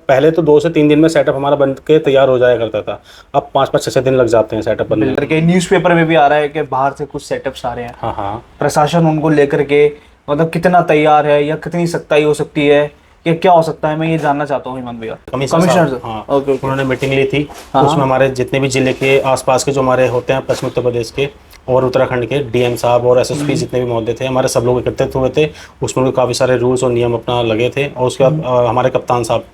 पहले तो 2 से 3 दिन में सेटअप हमारा बन के तैयार हो जाया करता था, अब 5-5 6 दिन लग जाते हैं सेटअप बनने करके। न्यूज़पेपर में भी आ रहा है कि बाहर से कुछ सेटअप्स आ रहे हैं। हाँ हाँ, प्रशासन उनको लेकर के मतलब कितना तैयार है या कितनी सख्ताई हो सकती है या क्या हो सकता है, मैं ये जानना चाहता हूँ हेमंत भैया। कमिश्नर हाँ, ओके, उन्होंने मीटिंग ली थी, हाँ, उसमें हमारे जितने भी जिले के आसपास के जो हमारे होते हैं पश्चिम उत्तर प्रदेश के और उत्तराखंड के डीएम साहब और एसएसपी जितने भी महोदय थे, हमारे सब लोग एकत्रित हुए थे। उसमें काफ़ी सारे रूल्स और नियम अपना लगे थे। और उसके बाद हमारे कप्तान साहब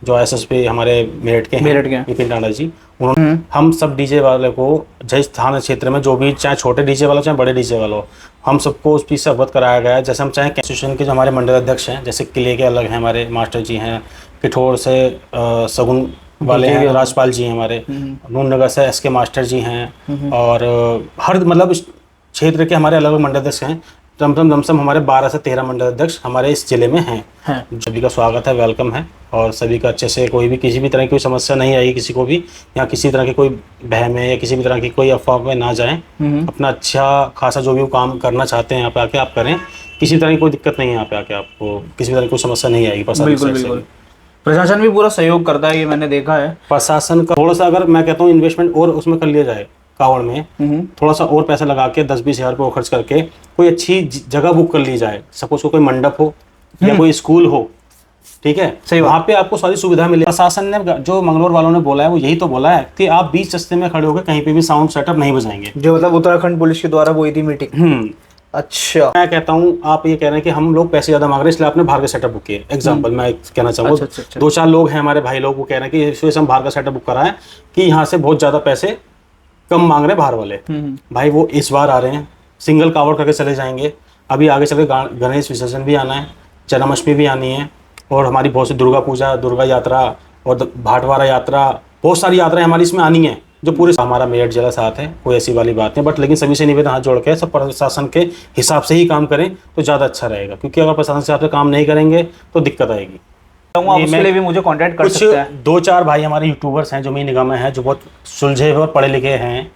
जो एसएसपी हमारे मेरठ के हैं, विपिन टांडा जी, उन्होंने हम सब डीजे वाले को जिस थाना क्षेत्र में जो भी, चाहे छोटे डीजे वाला चाहे बड़े डीजे वाला हो, हम सबको उस चीज़ से अवगत कराया गया है। जैसे हम चाहे एसोसिएशन के जो हमारे मंडल अध्यक्ष हैं, जैसे किले के अलग हैं हमारे मास्टर जी हैं, पिठोर से सगुन वाले हैं राजपाल जी हैं हमारे, नूननगर से एसके मास्टर जी हैं, और हर मतलब इस क्षेत्र के हमारे अलग अलग मंडल अध्यक्ष हैं। लमसम हमारे 12 से 13 मंडल अध्यक्ष हमारे इस जिले में हैं। सभी का स्वागत है, वेलकम है, और सभी का अच्छे से, कोई भी किसी भी तरह की कोई समस्या नहीं आएगी किसी को भी, या किसी तरह की कोई बहम है या किसी भी तरह की कोई अफवाह में ना जाएं। अपना अच्छा खासा जो भी वो काम करना चाहते हैं यहाँ पे आके आप करें, किसी तरह की कोई दिक्कत नहीं है। यहाँ पे आके आपको किसी भी तरह की कोई समस्या नहीं आएगी। बिल्कुल, प्रशासन भी पूरा सहयोग करता है, ये मैंने देखा है। प्रशासन का थोड़ा सा, अगर मैं कहता हूँ इन्वेस्टमेंट और उसमें कर लिया जाए, कावड़ में थोड़ा सा और पैसा लगा के 10-20 हज़ार रुपये खर्च करके कोई अच्छी जगह बुक कर ली जाए, सपोज कोई मंडप हो या कोई स्कूल हो, ठीक है, सही, वहाँ पे आपको सारी सुविधा मिले। प्रशासन ने, जो मंगलोर वालों ने बोला है, वो यही तो बोला है कि आप बीच रास्ते में खड़े होकर कहीं पे भी साउंड सेटअप नहीं बजाएंगे, जो मतलब उत्तराखंड पुलिस के द्वारा वो थी मीटिंग। अच्छा, मैं कहता हूँ आप ये कह रहे हैं कि हम लोग पैसे ज्यादा मांग रहे हैं इसलिए आपने बाहर का सेटअप बुक किया। एग्जांपल मैं कहना चाहूँगा, अच्छा। 2-4 लोग हैं हमारे भाई लोग, वो कह रहे हैं कि इस वजह से हम बाहर का सेटअप बुक करा है कि यहाँ से बहुत ज्यादा पैसे कम मांग रहे हैं बाहर वाले। भाई वो इस बार आ रहे हैं, सिंगल कावड़ करके चले जाएंगे, अभी आगे चल के गणेश विसर्जन भी आना है, जन्माष्टमी भी आनी है, और हमारी बहुत सी दुर्गा पूजा, दुर्गा यात्रा और भाटवारा यात्रा, बहुत सारी यात्राएं हमारी इसमें आनी है, जो पूरे हमारा मेरठ जिला साथ है, कोई ऐसी वाली बात नहीं। बट लेकिन सभी से निवेदन हाथ जोड़ के सब प्रशासन के हिसाब से ही काम करें तो ज़्यादा अच्छा रहेगा, क्योंकि अगर प्रशासन से आप काम नहीं करेंगे तो दिक्कत आएगी। उसके लिए भी मुझे कांटेक्ट कर सकते हैं। 2-4 भाई हमारे यूट्यूबर्स हैं जो मेरी निगाह में हैं, जो बहुत सुलझे हुए और पढ़े लिखे हैं।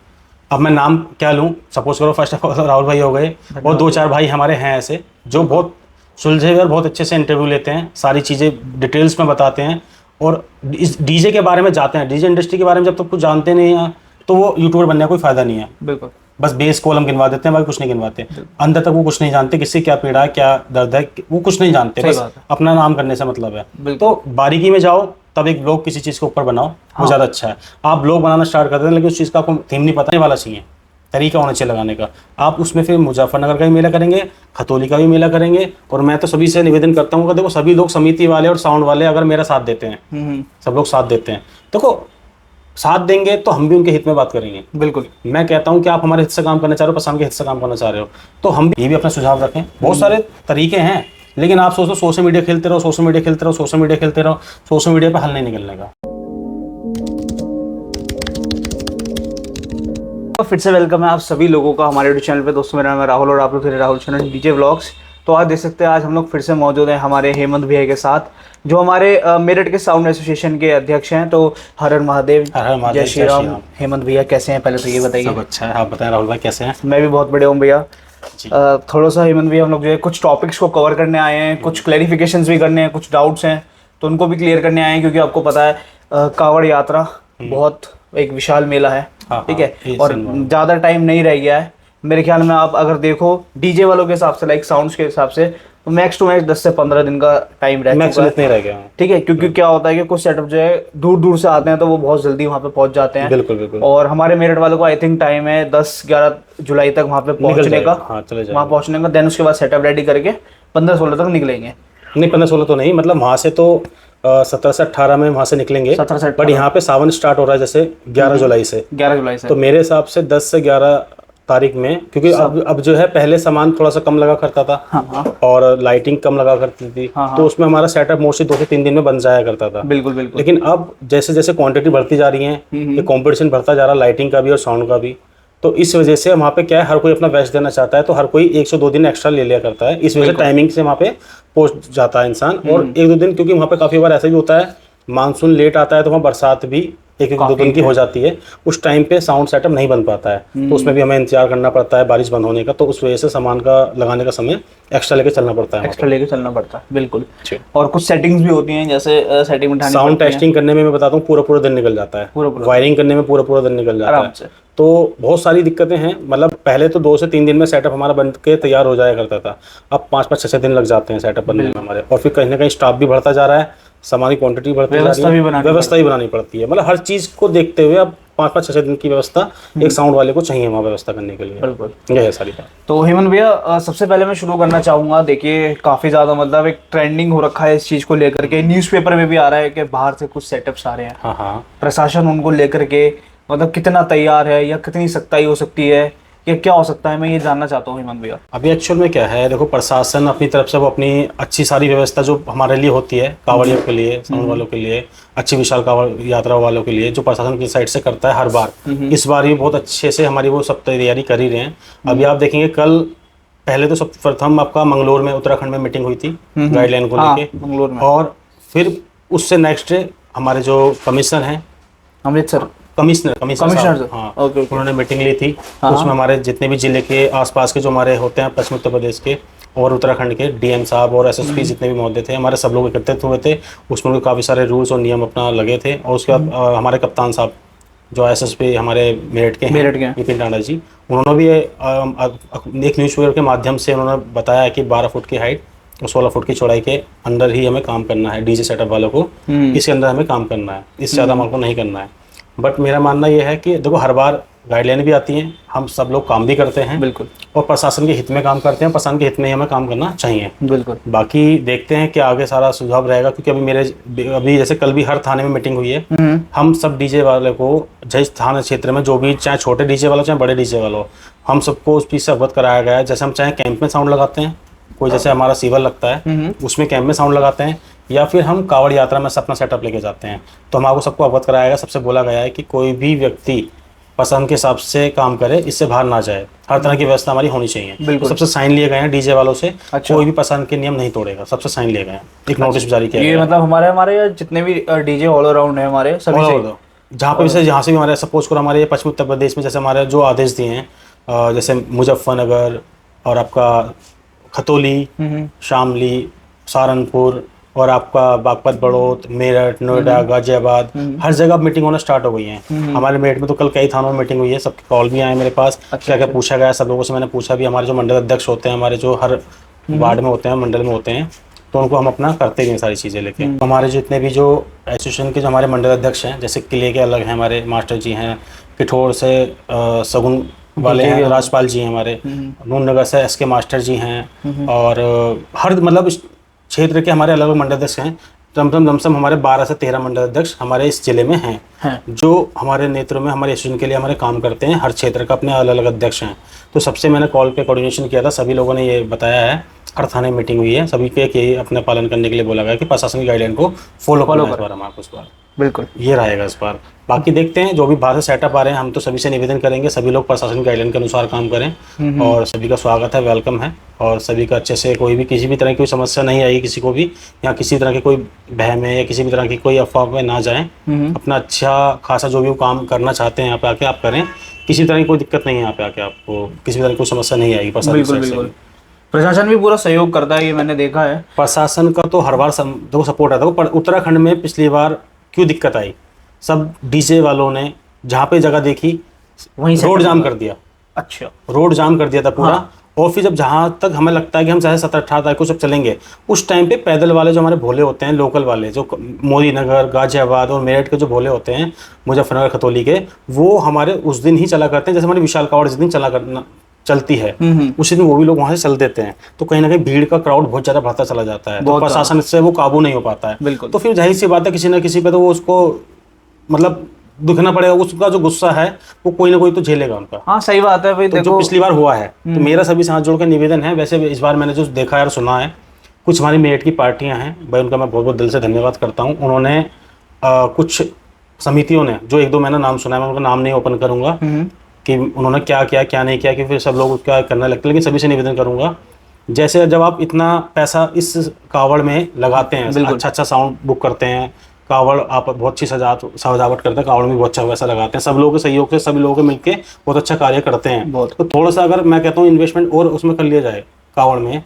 अब मैं नाम क्या लूँ, सपोज करो फर्स्ट ऑफ ऑल राहुल भाई हो गए, और 2-4 भाई हमारे हैं ऐसे जो बहुत सुलझे हुए और बहुत अच्छे से इंटरव्यू लेते हैं, सारी चीज़ें डिटेल्स में बताते हैं, और इस डीजे के बारे में जाते हैं। डीजे इंडस्ट्री के बारे में जब तक कुछ जानते नहीं हैं तो वो यूट्यूबर बनने का कोई फायदा नहीं है। बिल्कुल, बस बेस कॉलम गिनवा देते हैं, बाकी कुछ नहीं गिनवाते। अंदर तक वो कुछ नहीं जानते, किससे क्या पीड़ा है, क्या दर्द है, वो कुछ नहीं जानते, बस अपना नाम करने से मतलब है। तो बारीकी में जाओ, तब एक ब्लॉग किसी चीज़ के ऊपर बनाओ, वो ज़्यादा अच्छा है। आप ब्लॉग बनाना स्टार्ट कर देते हैं, लेकिन उस चीज़ का आपको थीम नहीं पता वाला चाहिए, तरीका होना चाहिए लगाने का। आप उसमें फिर मुजफ्फरनगर का भी मेला करेंगे, खतौली का भी मेला करेंगे, और मैं तो सभी से निवेदन करता हूँ कि देखो सभी लोग, समिति वाले और साउंड वाले अगर मेरा साथ देते हैं, सब लोग साथ देते हैं, देखो साथ देंगे तो हम भी उनके हित में बात करेंगे। बिल्कुल, मैं कहता हूँ कि आप हमारे हित से काम करना चाह रहे हो, प्रशासन के हित से काम करना चाह रहे हो, तो हम ये भी अपना सुझाव रखें। बहुत सारे तरीके हैं, लेकिन आप सोचो सोशल मीडिया खेलते रहो, सोशल मीडिया खेलते रहो, सोशल मीडिया खेलते रहो, सोशल मीडिया पर हल नहीं निकलने का। फिर से वेलकम है आप सभी लोगों का हमारे यूट्यूब चैनल पे। दोस्तों मेरा नाम है राहुल और आप लोग थे राहुल चैनल डीजे व्लॉग्स। तो आज देख सकते हैं, आज हम लोग फिर से मौजूद हैं हमारे हेमंत भैया के साथ, जो हमारे मेरठ के साउंड एसोसिएशन के अध्यक्ष हैं। तो हर हर महादेव, जय श्री राम। हेमंत भैया कैसे हैं, पहले तो ये बताइए। सब अच्छा है, आप बताएं राहुल भाई कैसे हैं। मैं भी बहुत बढ़िया हूँ भैया। थोड़ा सा हेमंत भैया, हम लोग जो है कुछ टॉपिक्स को कवर करने आए हैं, कुछ क्लैरिफिकेशंस भी करने हैं, कुछ डाउट्स हैं तो उनको भी क्लियर करने आए हैं, क्योंकि आपको पता है कावड़ यात्रा बहुत एक विशाल मेला है, ठीक है, और ज़्यादा टाइम नहीं रह गया है। मेरे ख्याल में आप अगर देखो डीजे वालों के हिसाब से, लाइक साउंड्स के हिसाब से, तो मैक्स टू मैक्स 10 से 15 दिन का टाइम रह चुका है, नहीं रह गया, ठीक है, क्योंकि क्या होता है कि कुछ सेटअप जो है दूर दूर से आते हैं तो वो बहुत जल्दी वहाँ पे पहुँच जाते हैं। बिल्कुल बिल्कुल। और हमारे मेरठ वालों को आई थिंक टाइम है 10-11 जुलाई तक वहाँ पे पहुँचने का, वहाँ पहुँचने का। देन उसके बाद सेटअप रेडी करके 15-16 तक निकलेंगे। नहीं 15-16 तो नहीं, मतलब वहाँ से तो 17 से 18 में वहाँ से निकलेंगे, 17 से 18। बट यहाँ पे सावन स्टार्ट हो रहा है जैसे 11 जुलाई से। 11 जुलाई से, तो मेरे हिसाब से 10 से 11 तारीख में, क्योंकि अब जो है पहले सामान थोड़ा सा कम लगा करता था, और लाइटिंग कम लगा करती थी, तो उसमें हमारा सेटअप मोस्टली 2 से 3 दिन में बन जाया करता था। बिल्कुल बिल्कुल। लेकिन अब जैसे जैसे क्वांटिटी बढ़ती जा रही है, ये कंपटीशन बढ़ता जा रहा है लाइटिंग का भी और साउंड का भी, तो इस वजह से वहाँ पे क्या है, हर कोई अपना बेस्ट देना चाहता है, तो हर कोई 1 से 2 दिन एक्स्ट्रा ले लिया करता है। इस वजह से टाइमिंग से वहाँ पे पहुँच जाता है इंसान। और 1-2 दिन, क्योंकि वहाँ पे काफ़ी बार ऐसा भी होता है मानसून लेट आता है तो वहाँ बरसात भी एक एक 2 दिन की हो जाती है, उस टाइम पे साउंड सेटअप नहीं बन पाता है, तो उसमें भी हमें इंतजार करना पड़ता है बारिश बंद होने का, तो उस वजह से सामान का लगाने का समय एक्स्ट्रा लेके चलना पड़ता है, एक्स्ट्रा लेके चलना पड़ता है, बिल्कुल। और कुछ सेटिंग्स भी होती हैं, जैसे सेटिंग उठानी साउंड पड़ती है। टेस्टिंग करने में मैं बताता हूँ पूरा दिन निकल जाता है, वायरिंग करने में पूरा दिन निकल जाता आराम है, से। तो बहुत सारी दिक्कतें हैं। मतलब पहले तो 2 से 3 दिन में सेटअप हमारा बन के तैयार हो जाया करता था, अब 5-5 6-6 दिन लग जाते हैं सेटअप बनने में हमारे, और फिर कहीं ना कहीं स्टाफ भी बढ़ता जा रहा है, सामान की क्वांटिटी बढ़ती जा रही है, व्यवस्था भी बनानी पड़ती है। मतलब हर चीज़ को देखते हुए अब 5-5 6-6 दिन की व्यवस्था एक साउंड वाले को चाहिए वहाँ व्यवस्था करने के लिए। बिल्कुल, ये है सारी बात। तो हेमंत भैया, सबसे पहले मैं शुरू करना चाहूँगा, देखिए काफ़ी ज़्यादा मतलब एक ट्रेंडिंग हो रखा है इस चीज़ को लेकर के, न्यूज़पेपर में भी आ रहा है कि बाहर से कुछ सेटअप्स आ रहे हैं। हाँ, प्रशासन उनको लेकर के मतलब कितना तैयार है या कितनी सख्ताई हो सकती है या क्या हो सकता है, मैं ये जानना चाहता हूँ हेमंत भैया। अभी एक्चुअल में क्या है, देखो प्रशासन अपनी तरफ से वो अपनी अच्छी सारी व्यवस्था जो हमारे लिए होती है, कांवड़ियों के लिए, साउंड वालों के लिए, अच्छी विशाल कांवड़ यात्रा वालों के लिए, जो प्रशासन की साइड से करता है हर बार, इस बार भी बहुत अच्छे से हमारी वो सब तैयारी कर ही रहे हैं। अभी आप देखेंगे कल पहले तो सब प्रथम आपका मंगलोर में उत्तराखंड में मीटिंग हुई थी गाइडलाइन को लेके, मंगलोर में, और फिर उससे नेक्स्ट डे हमारे जो कमिश्नर हैं, अमृतसर कमिश्नर कमिश्नर, हाँ, ओके, उन्होंने मीटिंग ली थी। उसमें हमारे जितने भी जिले के आसपास के जो हमारे होते हैं पश्चिमी उत्तर प्रदेश के और उत्तराखंड के डीएम साहब और एसएसपी जितने भी मौजूद थे, हमारे सब लोग एकत्रित हुए थे। उसमें काफ़ी सारे रूल्स और नियम अपना लगे थे, और उसके बाद हमारे कप्तान साहब जो एसएसपी हमारे मेरठ के हैं, विपिन टांडा जी, उन्होंने भी एक न्यूज़पेपर के माध्यम से उन्होंने बताया कि 12 फुट की हाइट और 16 फुट की चौड़ाई के अंदर ही हमें काम करना है, डीजे सेटअप वालों को इसके अंदर हमें काम करना है, इससे ज़्यादा हमारे को नहीं करना है। बट मेरा मानना यह है कि देखो हर बार गाइडलाइन भी आती हैं, हम सब लोग काम भी करते हैं, बिल्कुल, और प्रशासन के हित में काम करते हैं, प्रशासन के हित में ही हमें काम करना चाहिए, बिल्कुल। बाकी देखते हैं कि आगे सारा सुझाव रहेगा, क्योंकि अभी जैसे कल भी हर थाने में मीटिंग हुई है, हम सब डीजे वाले को जिस थाना क्षेत्र में जो भी, चाहे छोटे डीजे वाला चाहे बड़े डीजे वाला हो, हम सबको उस चीज़ से अवगत कराया गया है। जैसे हम चाहे कैंप में साउंड लगाते हैं, कोई जैसे हमारा सिविल लगता है उसमें कैंप में साउंड लगाते हैं, या फिर हम कांवड़ यात्रा में अपना सेटअप लेके जाते हैं, तो हमारे सबको अवगत कराया गया, सबसे बोला गया है कि कोई भी व्यक्ति पसंद के हिसाब से काम करे, इससे बाहर ना जाए, हर तरह की व्यवस्था हमारी होनी चाहिए। तो सबसे साइन लिए गए हैं डीजे वालों से, कोई भी पसंद के नियम नहीं तोड़ेगा, सबसे साइन लिए गए हैं, एक नोटिस जारी किया ये मतलब हमारे जितने भी डीजे ऑल अराउंड है हमारे सभी से, जहाँ पे जैसे यहाँ से भी हमारे सपोज करो हमारे पश्चिमी उत्तर प्रदेश में जैसे हमारे जो आदेश दिए हैं, जैसे मुजफ्फरनगर और आपका खतौली, शामली, सहारनपुर और आपका बागपत, बड़ौत, मेरठ, नोएडा, गाजियाबाद, हर जगह मीटिंग होना स्टार्ट हो गई है। हमारे मेरठ में तो कल कई थानों में मीटिंग हुई है, सबके कॉल भी आए मेरे पास, क्या क्या पूछा गया सब लोगों से, मैंने पूछा भी। हमारे जो मंडल अध्यक्ष होते हैं, हमारे जो हर वार्ड में होते हैं, मंडल में होते हैं, तो उनको हम अपना करते भी हैं सारी चीज़ें लेके। हमारे जितने भी जो एसोसिएशन के जो हमारे मंडल अध्यक्ष हैं, जैसे किले के अलग हैं, हमारे मास्टर जी हैं, पिठोर से सगुन वाले हैं, राजपाल जी हैं हमारे, नूननगर से एसके मास्टर जी हैं, और हर मतलब क्षेत्र के हमारे अलग अलग मंडल अध्यक्ष हैं। लमसम हमारे 12 से 13 मंडल अध्यक्ष हमारे इस जिले में हैं, जो हमारे नेतृत्व में हमारे एसोसिएशन के लिए हमारे काम करते हैं। हर क्षेत्र का अपने अलग अलग अध्यक्ष हैं। तो सबसे मैंने कॉल पे कोऑर्डिनेशन किया था, सभी लोगों ने ये बताया है, हर थाने में मीटिंग हुई है, सभी के यही अपने पालन करने के लिए बोला गया कि प्रशासन की गाइडलाइन को फॉलो करना इस बार हमारे इस बार बिल्कुल ये रहेगा इस बार। बाकी देखते हैं जो भी बाहर से सेटअप आ रहे हैं, हम तो सभी से निवेदन करेंगे सभी लोग प्रशासन की गाइडलाइन के अनुसार काम करें, और सभी का स्वागत है, वेलकम है, और सभी का अच्छे से कोई भी किसी भी तरह की कोई समस्या नहीं आएगी किसी को भी, या किसी तरह की कोई बहम है या किसी भी तरह की कोई अफवाह में ना जाएं। अपना अच्छा खासा जो भी काम करना चाहते हैं यहाँ पे आके आप करें, किसी तरह की कोई दिक्कत नहीं है यहाँ पे आके, आपको किसी तरह की कोई समस्या नहीं आएगी प्रशासन से। प्रशासन भी पूरा सहयोग करता है, ये मैंने देखा है। प्रशासन का तो हर बार देखो सपोर्ट आता है। पर उत्तराखंड में पिछली बार क्यों दिक्कत आई, सब डीजे वालों ने जहाँ पे जगह देखी वहीं रोड जाम कर दिया। अच्छा, रोड जाम कर दिया था पूरा। और फिर जब जहाँ तक हमें लगता है कि हम चाहे 17-18 तारीख को सब चलेंगे, उस टाइम पे पैदल वाले जो हमारे भोले होते हैं, लोकल वाले जो मोदी नगर, गाजियाबाद और मेरठ के जो भोले होते हैं, मुजफ्फरनगर, खतौली के, वो हमारे उस दिन ही चला करते हैं। जैसे हमारी विशाल कावड़ जिस दिन चलती है उसी दिन वो भी लोग वहाँ से चल देते हैं, तो कहीं ना कहीं भीड़ का क्राउड बहुत ज़्यादा बढ़ता चला जाता है, तो प्रशासन से वो काबू नहीं हो पाता है। बिल्कुल। तो फिर जाहिर सी बात है किसी ना किसी पे तो वो उसको मतलब दुखना पड़ेगा, उसका जो गुस्सा है वो कोई ना कोई तो झेलेगा उनका। हाँ सही बात है भाई। तो जो पिछली बार हुआ है, तो मेरा सभी से हाथ जोड़ कर निवेदन है। वैसे इस बार मैंने जो देखा है और सुना है, कुछ हमारी मेरठ की पार्टियां हैं भाई, उनका मैं बहुत बहुत दिल से धन्यवाद करता हूँ। उन्होंने कुछ समितियों ने जो 1-2 मैंने नाम सुना है, मैं उनका नाम नहीं ओपन करूंगा कि उन्होंने क्या किया क्या नहीं किया, कि फिर सब लोग क्या करने लगते, लेकिन सभी से निवेदन करूंगा, जैसे जब आप इतना पैसा इस कावड़ में लगाते हैं, अच्छा अच्छा साउंड बुक करते हैं, कावड़ आप बहुत अच्छी सजावट करते हैं, कावड़ में बहुत अच्छा पैसा लगाते हैं, सब लोगों के सहयोग से सभी लोगों के मिलके बहुत अच्छा कार्य करते हैं। तो थोड़ा सा अगर मैं कहता हूँ इन्वेस्टमेंट और उसमें कर लिया जाए कावड़ में,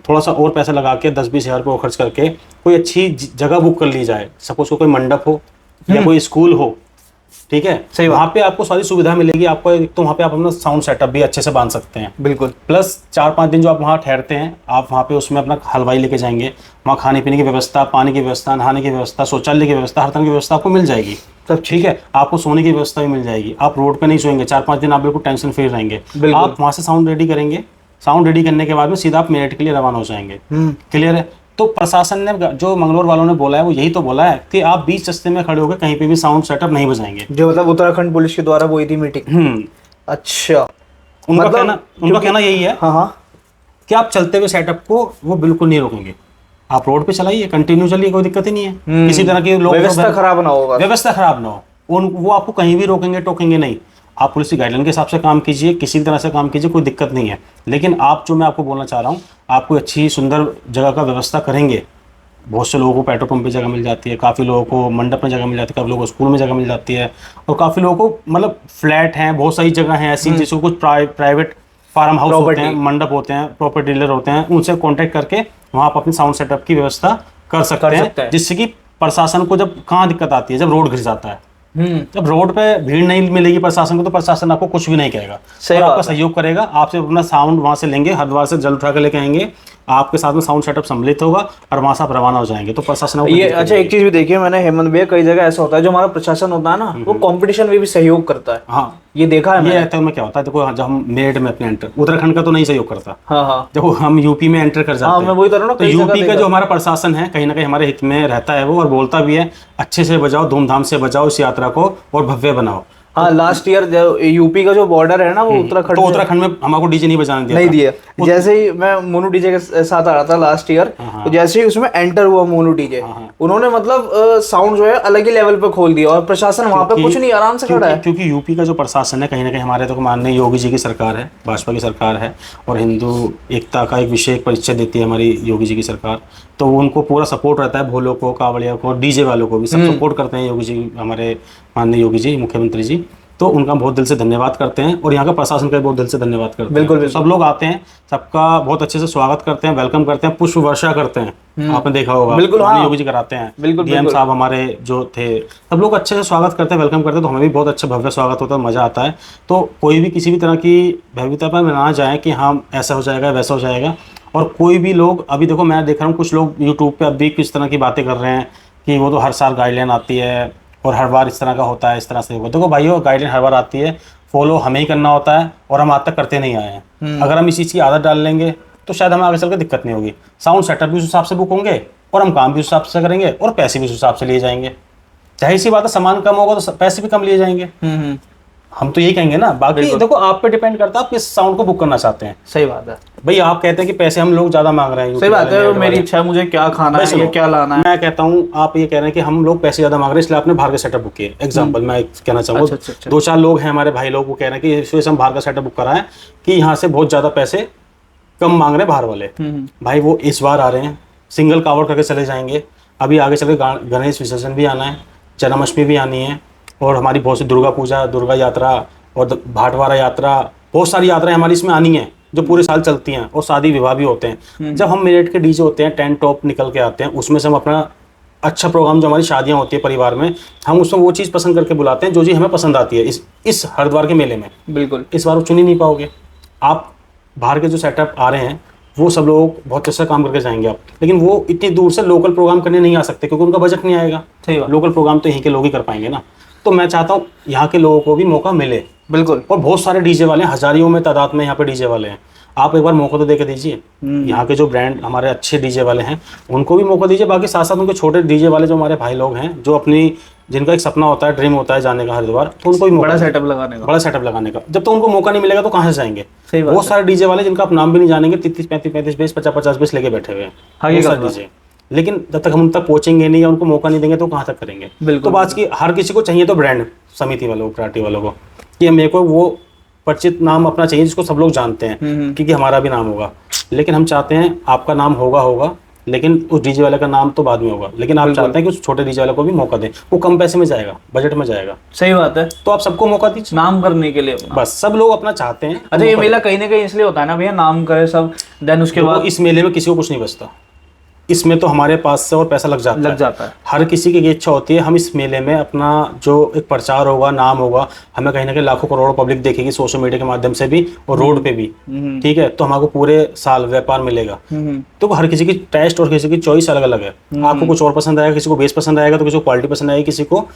थोड़ा सा और पैसा लगा के 10-20 हज़ार रुपये खर्च करके कोई अच्छी जगह बुक कर ली जाए, सपोज कोई मंडप हो या कोई स्कूल हो, ठीक है, सही वहाँ पे आपको सारी सुविधा मिलेगी। आपको एक तो वहाँ पे आप अपना साउंड सेटअप भी अच्छे से बांध सकते हैं, बिल्कुल। प्लस 4-5 दिन जो आप वहाँ ठहरते हैं, आप वहाँ पे उसमें अपना हलवाई लेके जाएंगे, वहाँ खाने पीने की व्यवस्था, पानी की व्यवस्था, नहाने की व्यवस्था, शौचालय की व्यवस्था, हर तरह की व्यवस्था आपको मिल जाएगी। सब ठीक है, आपको सोने की व्यवस्था भी मिल जाएगी, आप रोड पे नहीं सोएंगे, 4-5 दिन आप बिल्कुल टेंशन फ्री रहेंगे। आप वहाँ से साउंड रेडी करेंगे, साउंड रेडी करने के बाद में सीधा आप मेरठ के लिए रवाना हो जाएंगे। क्लियर है। तो प्रशासन ने जो मंगलोर वालों ने बोला है वो यही तो बोला है कि आप बीच रास्ते में खड़े होकर कहीं पे भी साउंड सेटअप नहीं बजाएंगे, जो मतलब उत्तराखंड पुलिस के द्वारा वो थी मीटिंग। अच्छा, उनका कहना यही है हाँ कि आप चलते हुए सेटअप को वो बिल्कुल नहीं रोकेंगे, आप रोड पे चलाइए, कंटिन्यू चलिए, कोई दिक्कत ही नहीं है। किसी तरह की व्यवस्था खराब ना होगा, व्यवस्था खराब ना हो, वो आपको कहीं भी रोकेंगे टोकेंगे नहीं। आप पुलिस की गाइडलाइन के हिसाब से काम कीजिए, किसी भी तरह से काम कीजिए, कोई दिक्कत नहीं है। लेकिन आप जो मैं आपको बोलना चाह रहा हूँ, आप कोई अच्छी सुंदर जगह का व्यवस्था करेंगे, बहुत से लोगों को पेट्रोल पंप पे जगह मिल जाती है, काफ़ी लोगों को मंडप में जगह मिल जाती है, काफ़ी लोगों को स्कूल में जगह मिल जाती है, और काफ़ी लोगों को मतलब फ्लैट हैं, बहुत सारी जगह हैं ऐसी जिसको कुछ प्राइवेट फार्म हाउस होते हैं, मंडप होते हैं, प्रॉपर्टी डीलर होते हैं, उनसे कॉन्टैक्ट करके वहाँ आप अपनी साउंड सेटअप की व्यवस्था कर सकते हैं, जिससे कि प्रशासन को जब कहाँ दिक्कत आती है, जब रोड घिस जाता है, जब रोड पे भीड़ नहीं मिलेगी प्रशासन को, तो प्रशासन आपको कुछ भी नहीं कहेगा, और आपका सहयोग करेगा। आपसे अपना साउंड वहां से लेंगे, हरिद्वार से जल उठा कर लेके आएंगे, आपके साथ में साउंड सेटअप सम्मिलित होगा और वहां से आप रवाना हो जाएंगे। तो प्रशासन ये अच्छा, एक चीज भी देखिए मैंने हेमंत भैया, कई जगह ऐसा होता है जो हमारा प्रशासन होता है ना, वो कंपटीशन में भी सहयोग करता है। हाँ, ये देखा है ये रहता है। क्या होता है, देखो जब हम मेरठ में अपने एंटर, उत्तराखंड का तो नहीं सहयोग करता, हाँ, देखो हम यूपी में एंटर कर जाते हैं, मैं वही तो रहा हूं, तो यूपी का जो हमारा प्रशासन है कहीं ना कहीं हमारे हित में रहता है वो, और बोलता भी है अच्छे से बजाओ, धूमधाम से बजाओ इस यात्रा को और भव्य बनाओ। हाँ, लास्ट ईयर यूपी का जो बॉर्डर है ना वो उत्तराखंड, तो उत्तराखंड में हमको डीजे नहीं बजाने दिया, नहीं दिया। जैसे ही मैं मोनू डीजे के साथ आ रहा था लास्ट ईयर, तो जैसे ही उसमें एंटर हुआ मोनू डीजे, उन्होंने मतलब साउंड जो है अलग ही लेवल पे खोल दिया, और प्रशासन वहां पे कुछ नहीं, आराम से खड़ा है। क्योंकि यूपी का जो प्रशासन है कहीं ना कहीं हमारे तो माननीय योगी जी की सरकार है, भाजपा की सरकार है, और हिंदू एकता का एक विषय परिचय देती है हमारी योगी जी की सरकार, तो उनको पूरा सपोर्ट रहता है, भोलों को, कावड़िया को, डीजे वालों को भी सब सपोर्ट करते हैं योगी जी, हमारे माननीय योगी जी मुख्यमंत्री जी। तो उनका बहुत दिल से धन्यवाद करते हैं, और यहाँ का प्रशासन का बहुत दिल से धन्यवाद करते हैं। बिल्कुल, सब लोग आते हैं, सबका बहुत अच्छे से स्वागत करते हैं, वेलकम करते हैं, पुष्प वर्षा करते हैं, आपने देखा होगा, बिल्कुल योगी जी कराते हैं, डीएम साहब हमारे जो थे, सब लोग अच्छे से स्वागत करते हैं, वेलकम करते हैं, तो हमें भी बहुत अच्छा भव्य स्वागत होता है, मजा आता है। तो कोई भी किसी भी तरह की भयभीता पर ना जाए कि हाँ ऐसा हो जाएगा वैसा हो जाएगा। और कोई भी लोग, अभी देखो मैं देख रहा हूँ कुछ लोग यूट्यूब पे अभी किस तरह की बातें कर रहे हैं कि वो तो हर साल गाइडलाइन आती है और हर बार इस तरह का होता है, इस तरह से होगा। देखो भाइयों, गाइडलाइन हर बार आती है, फॉलो हमें ही करना होता है, और हम आज तक करते नहीं आए हैं। अगर हम इस चीज़ की आदत डाल लेंगे तो शायद हमें आगे चल कर दिक्कत नहीं होगी। साउंड सेटअप भी उस हिसाब से बुक होंगे, और हम काम भी उस हिसाब से करेंगे, और पैसे भी उस हिसाब से लिए जाएंगे। जाहिर सी बात है, सामान कम होगा तो पैसे भी कम लिए जाएंगे। हम तो यही कहेंगे ना। बाकी देखो आप पे डिपेंड करता है आप किस साउंड को बुक करना चाहते हैं। सही बात है भाई, आप कहते हैं कि पैसे हम लोग ज्यादा मांग रहे हैं। सही बात है, मेरी इच्छा है मुझे क्या खाना है या क्या लाना है। मैं कहता हूँ आप ये कह रहे हैं कि हम लोग पैसे ज्यादा मांग रहे हैं इसलिए आपने बाहर का सेटअप बुक किया। एग्जाम्पल मैं कहना चाहूँगा, 2-4 लोग हैं हमारे भाई लोग, वो कह रहे हैं कि इस वजह से हम बाहर का सेटअप बुक कराएं कि यहाँ से बहुत ज्यादा पैसे कम मांग रहे हैं बाहर वाले। भाई वो इस बार आ रहे हैं, सिंगल कावड़ करके चले जाएंगे। अभी आगे चल के गणेश विसर्जन भी आना है, जन्माष्टमी भी आनी है, और हमारी बहुत सी दुर्गा पूजा, दुर्गा यात्रा और भाटवारा यात्रा, बहुत सारी यात्राएं हमारी इसमें आनी है जो पूरे साल चलती हैं, और शादी विवाह भी होते हैं। जब हम मेरठ के डीजे होते हैं, टेंट टॉप निकल के आते हैं, उसमें से हम अपना अच्छा प्रोग्राम, जो हमारी शादियां होती है परिवार में, हम उसमें वो चीज़ पसंद करके बुलाते हैं जो चीज़ हमें पसंद आती है। इस हरिद्वार के मेले में बिल्कुल इस बार वो चुन ही नहीं पाओगे आप। बाहर के जो सेटअप आ रहे हैं वो सब लोग बहुत अच्छा काम करके जाएंगे आप, लेकिन वो इतनी दूर से लोकल प्रोग्राम करने नहीं आ सकते क्योंकि उनका बजट नहीं आएगा। लोकल प्रोग्राम तो यहीं के लोग ही कर पाएंगे ना। तो मैं चाहता हूँ यहाँ के लोगों को भी मौका मिले। बिल्कुल, और बहुत सारे डीजे वाले हैं, हजारियों में तादाद में यहाँ पे डीजे वाले हैं। आप एक बार मौका तो दे के दीजिए। यहाँ के जो ब्रांड हमारे अच्छे डीजे वाले हैं उनको भी मौका दीजिए। बाकी साथ साथ उनके छोटे डीजे वाले जो हमारे भाई लोग हैं, जो जिनका एक सपना होता है, ड्रीम होता है जाने का हरिद्वार, तो उनको भी बड़ा सेटअप लगाने का जब तक उनको मौका नहीं मिलेगा तो कहाँ से जाएंगे। बहुत सारे डीजे वाले जिनका आप नाम भी नहीं जानेंगे, 30, 35, 20, 50 20 लेके बैठे हुए हैं डीजे। लेकिन जब तक हम उन तक पहुंचेंगे नहीं या उनको मौका नहीं देंगे तो कहाँ तक करेंगे। तो बात की हर किसी को चाहिए तो ब्रांड समिति वालों को, पार्टी वालों को, कि मेरे को वो परिचित नाम अपना चाहिए जिसको सब लोग जानते हैं, क्योंकि हमारा भी नाम होगा। लेकिन हम चाहते हैं आपका नाम होगा लेकिन उस डीजे वाले का नाम तो बाद में होगा, लेकिन आप चाहते हैं कि उस छोटे डीजे वाले को भी मौका दें, वो कम पैसे में जाएगा, बजट में जाएगा, सही बात है, तो आप सबको मौका दीजिए नाम करने के लिए अपना। बस। सब लोग अपना चाहते हैं। अच्छा, ये मेला कहीं ना कहीं इसलिए होता है ना भैया, नाम करे सब, देन उसके बाद इस मेले में किसी को कुछ नहीं बचता, इसमें तो हमारे पास से और पैसा लग जाता है। हर किसी की ये इच्छा होती है हम इस मेले में अपना जो एक प्रचार होगा, नाम होगा, हमें कहीं ना कहीं लाखों करोड़ों पब्लिक देखेगी सोशल मीडिया के माध्यम से भी और रोड पे भी, ठीक है, तो हमको पूरे साल व्यापार मिलेगा। तो हर किसी की टेस्ट और किसी की चॉइस अलग अलग है। आपको कुछ और पसंद आएगा, किसी को बेस पसंद आएगा, तो किसी को क्वालिटी पसंद आएगी, किसी को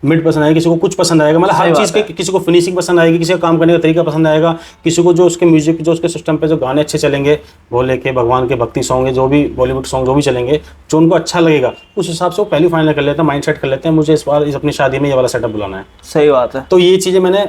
मिड पसंद आएगी, किसी को कुछ पसंद आएगा, मतलब हर चीज़ के, किसी को फिनिशिंग पसंद आएगी, किसी का काम करने का तरीका पसंद आएगा, किसी को जो उसके म्यूजिक, जो उसके सिस्टम पे जो गाने अच्छे चलेंगे, भोले के, भगवान के, भक्ति सॉन्ग है, जो भी बॉलीवुड सॉन्ग जो भी चलेंगे, जो उनको अच्छा लगेगा, उस हिसाब से वो पहले फाइनल कर लेते हैं, माइंड सेट कर लेते हैं, मुझे इस बार इस अपनी शादी में ये वाला सेटअप बुलाना है। सही बात है। तो ये चीज़ें मैंने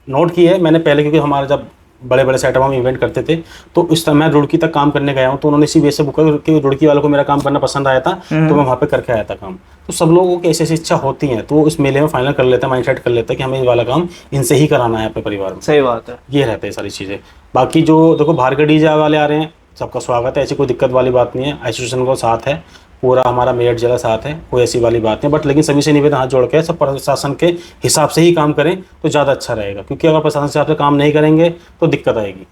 नोट की है मैंने पहले, क्योंकि हमारा जब बड़े बड़े सेटअप हम इवेंट करते थे, तो इस तरह मैं रुड़की तक काम करने गया हूँ, तो उन्होंने इसी बेस से बुक किया कि रुड़की वालों को मेरा काम करना पसंद आया था, तो मैं वहाँ पे करके आया था काम। तो सब लोगों की ऐसी ऐसी इच्छा होती है, तो इस मेले में फाइनल कर लेते हैं, माइंड सेट कर लेते हैं कि हमें ये वाला काम इनसे ही कराना है अपने परिवार में। सही बात है, ये रहते हैं सारी चीज़ें। बाकी जो देखो बाहर के डीजे वाले आ रहे हैं, सबका स्वागत है, ऐसी कोई दिक्कत वाली बात नहीं है, एसोसिएशन को साथ है, पूरा हमारा मेरठ जिला साथ है, कोई ऐसी वाली बात नहीं। बट लेकिन सभी से निवेदन हाथ जोड़ के सब प्रशासन के हिसाब से ही काम करें तो ज़्यादा अच्छा रहेगा, क्योंकि अगर प्रशासन के हिसाब से काम नहीं करेंगे तो दिक्कत आएगी।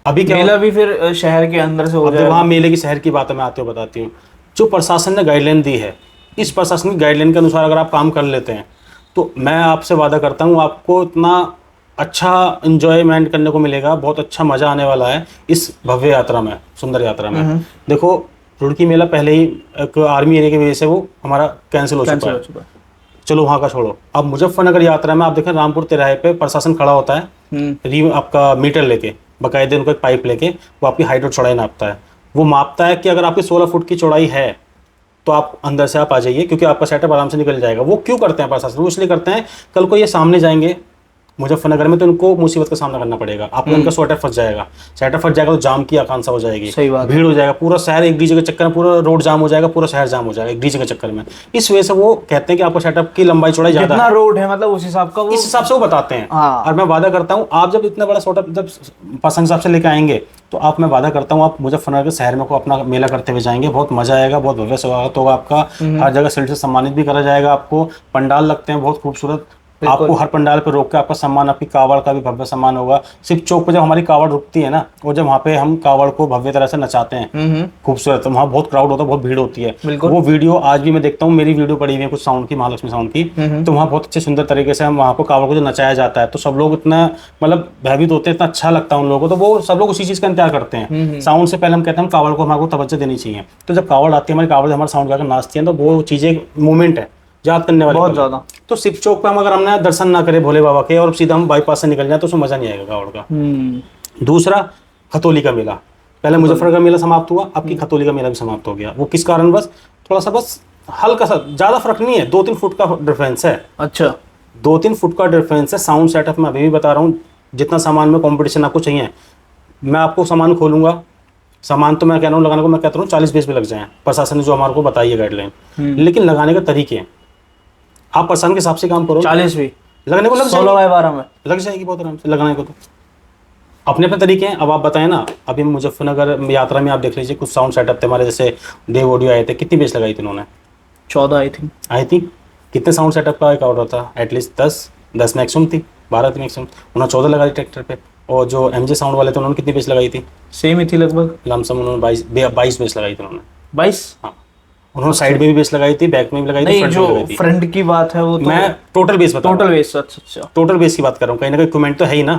अभी क्या मेला भी फिर शहर के अंदर से हो जाए, वहाँ मेले की शहर की बात मैं आते हुए बताती हूँ। जो प्रशासन ने गाइडलाइन दी है, इस प्रशासन की गाइडलाइन के अनुसार अगर आप काम कर लेते हैं, तो मैं आपसे वादा करता हूँ आपको इतना अच्छा इंजॉयमेंट करने को मिलेगा, बहुत अच्छा मज़ा आने वाला है इस भव्य यात्रा में, सुंदर यात्रा में। देखो रुड़की मेला पहले ही एक आर्मी एरिया की वजह से वो हमारा कैंसिल हो चुका है, चलो वहाँ का छोड़ो। अब मुजफ्फरनगर यात्रा में आप देखें रामपुर तिराहे पे प्रशासन खड़ा होता है, आपका मीटर लेके, बाकायदे उनको एक पाइप लेके, वो आपकी हाइट और चौड़ाई नापता है। वो मापता है कि अगर आपकी 16 फुट की चौड़ाई है तो आप अंदर से आप आ जाइए, क्योंकि आपका सेटअप आराम से निकल जाएगा। वो क्यों करते हैं प्रशासन? वो इसलिए करते हैं, कल को ये सामने जाएंगे मुजफ्फरनगर में तो उनको मुसीबत का सामना करना पड़ेगा, आपको उनका सेटअप फंस जाएगा, सेटअप फंस जाएगा तो जाम की आकांक्षा हो जाएगी, भीड़ हो जाएगा, पूरा शहर एक डीजे के चक्कर में, पूरा रोड जाम हो जाएगा, पूरा शहर जाम हो जाएगा एक डीजे के चक्कर में। इस वजह से वो कहते हैं कि आपको सेटअप की लंबाई चौड़ाई ज्यादा है, रोड है मतलब उस हिसाब का, इस हिसाब से वो बताते हैं। और मैं वादा करता हूँ आप जब इतना बड़ा सेटअप जब प्रसंग हिसाब से लेके आएंगे, तो आप, मैं वादा करता हूँ आप मुजफ्फरनगर शहर में को अपना मेला करते हुए जाएंगे, बहुत मजा आएगा, बहुत भव्य स्वागत होगा आपका, हर जगह सिल्ट से सम्मानित भी करा जाएगा आपको। पंडाल लगते हैं बहुत खूबसूरत, आपको हर पंडाल पे रोक के आपका सम्मान, आपकी कावड़ का भी भव्य सम्मान होगा। सिर्फ चौक पे जब हमारी कावड़ रुकती है ना, और जब वहाँ पे हम कावड़ को भव्य तरह से नचाते हैं खूबसूरत, तो वहाँ बहुत क्राउड होता है, बहुत भीड़ होती है। वो वीडियो आज भी मैं देखता हूँ, मेरी वीडियो पड़ी हुई है कुछ साउंड की, महालक्ष्मी साउंड की, तो वहाँ बहुत अच्छे सुंदर तरीके से हम वहाँ पर कावड़ को जो नचाया जाता है, तो सब लोग इतना मतलब भयभीत होते हैं, इतना अच्छा लगता है उन लोगों को, तो वो सब लोग उसी चीज़ का इंतजार करते हैं। साउंड से पहले हम कहते हैं हम कावड़ को हमारे को तवज्जो देनी चाहिए, तो जब कावड़ आती है हमारी कावड़ हमारे साउंड गाकर नाचती है, तो वो चीज़ें मूवमेंट है याद करने वाली बहुत ज्यादा। तो शिव चौक पे हम अगर हमने दर्शन ना करे भोले बाबा के और सीधा हम बाईपास से निकल जाए तो उसमें मजा नहीं आएगा कावड़ का। दूसरा खतौली का मेला, पहले मुजफ्फरनगर का मेला समाप्त हुआ, अब की खतौली का मेला भी समाप्त हो गया। वो किस कारण? बस थोड़ा सा, बस हल्का सा, ज्यादा फर्क नहीं है, 2-3 फुट का डिफरेंस है। अच्छा, 2-3 फुट का डिफरेंस है। साउंड सेटअप में अभी भी बता रहा हूँ, जितना सामान में कॉम्पिटिशन आपको चाहिए, मैं आपको सामान खोलूंगा, सामान तो मैं कह रहा हूँ लगाने को, मैं कहता हूँ 40-20 भी लग जाए, प्रशासन ने जो हमारे को बताई है गाइडलाइन, लेकिन लगाने के तरीके आप प्रशासन के हिसाब से काम करो। 40 भी लगने को लग 16/12 में लग जाएगी बहुत आराम से लगाने को, तो अपने अपने तरीके हैं। अब आप बताएं ना, अभी मुजफ्फरनगर यात्रा में आप देख लीजिए कुछ साउंड सेटअप थे हमारे, जैसे देव ऑडियो आए थे, कितनी बेस लगाई थी उन्होंने? 14 आई थी। कितने साउंड सेटअप का एक ऑर्डर था? एटलीस्ट 10 मैक्सिमम थी, 12 थी मैक्सिमम, उन्होंने 14 लगाई ट्रैक्टर पे। और जो MJ साउंड वाले थे उन्होंने कितनी बेस लगाई थी? सेम ही थी लगभग, लमसम उन्होंने 22 बेस लगाई थी उन्होंने। 22? हाँ, उन्होंने साइड में भी बेस लगाई थी, बैक में भी लगाई थी, फ्रंट में भी लगाई थी। फ्रंट की बात है वो तो मैं टोटल बेस बता रहा हूं। टोटल बेस, अच्छा, टोटल बेस की बात कर रहा हूँ, कहीं ना कहीं इक्विपमेंट तो है ही ना,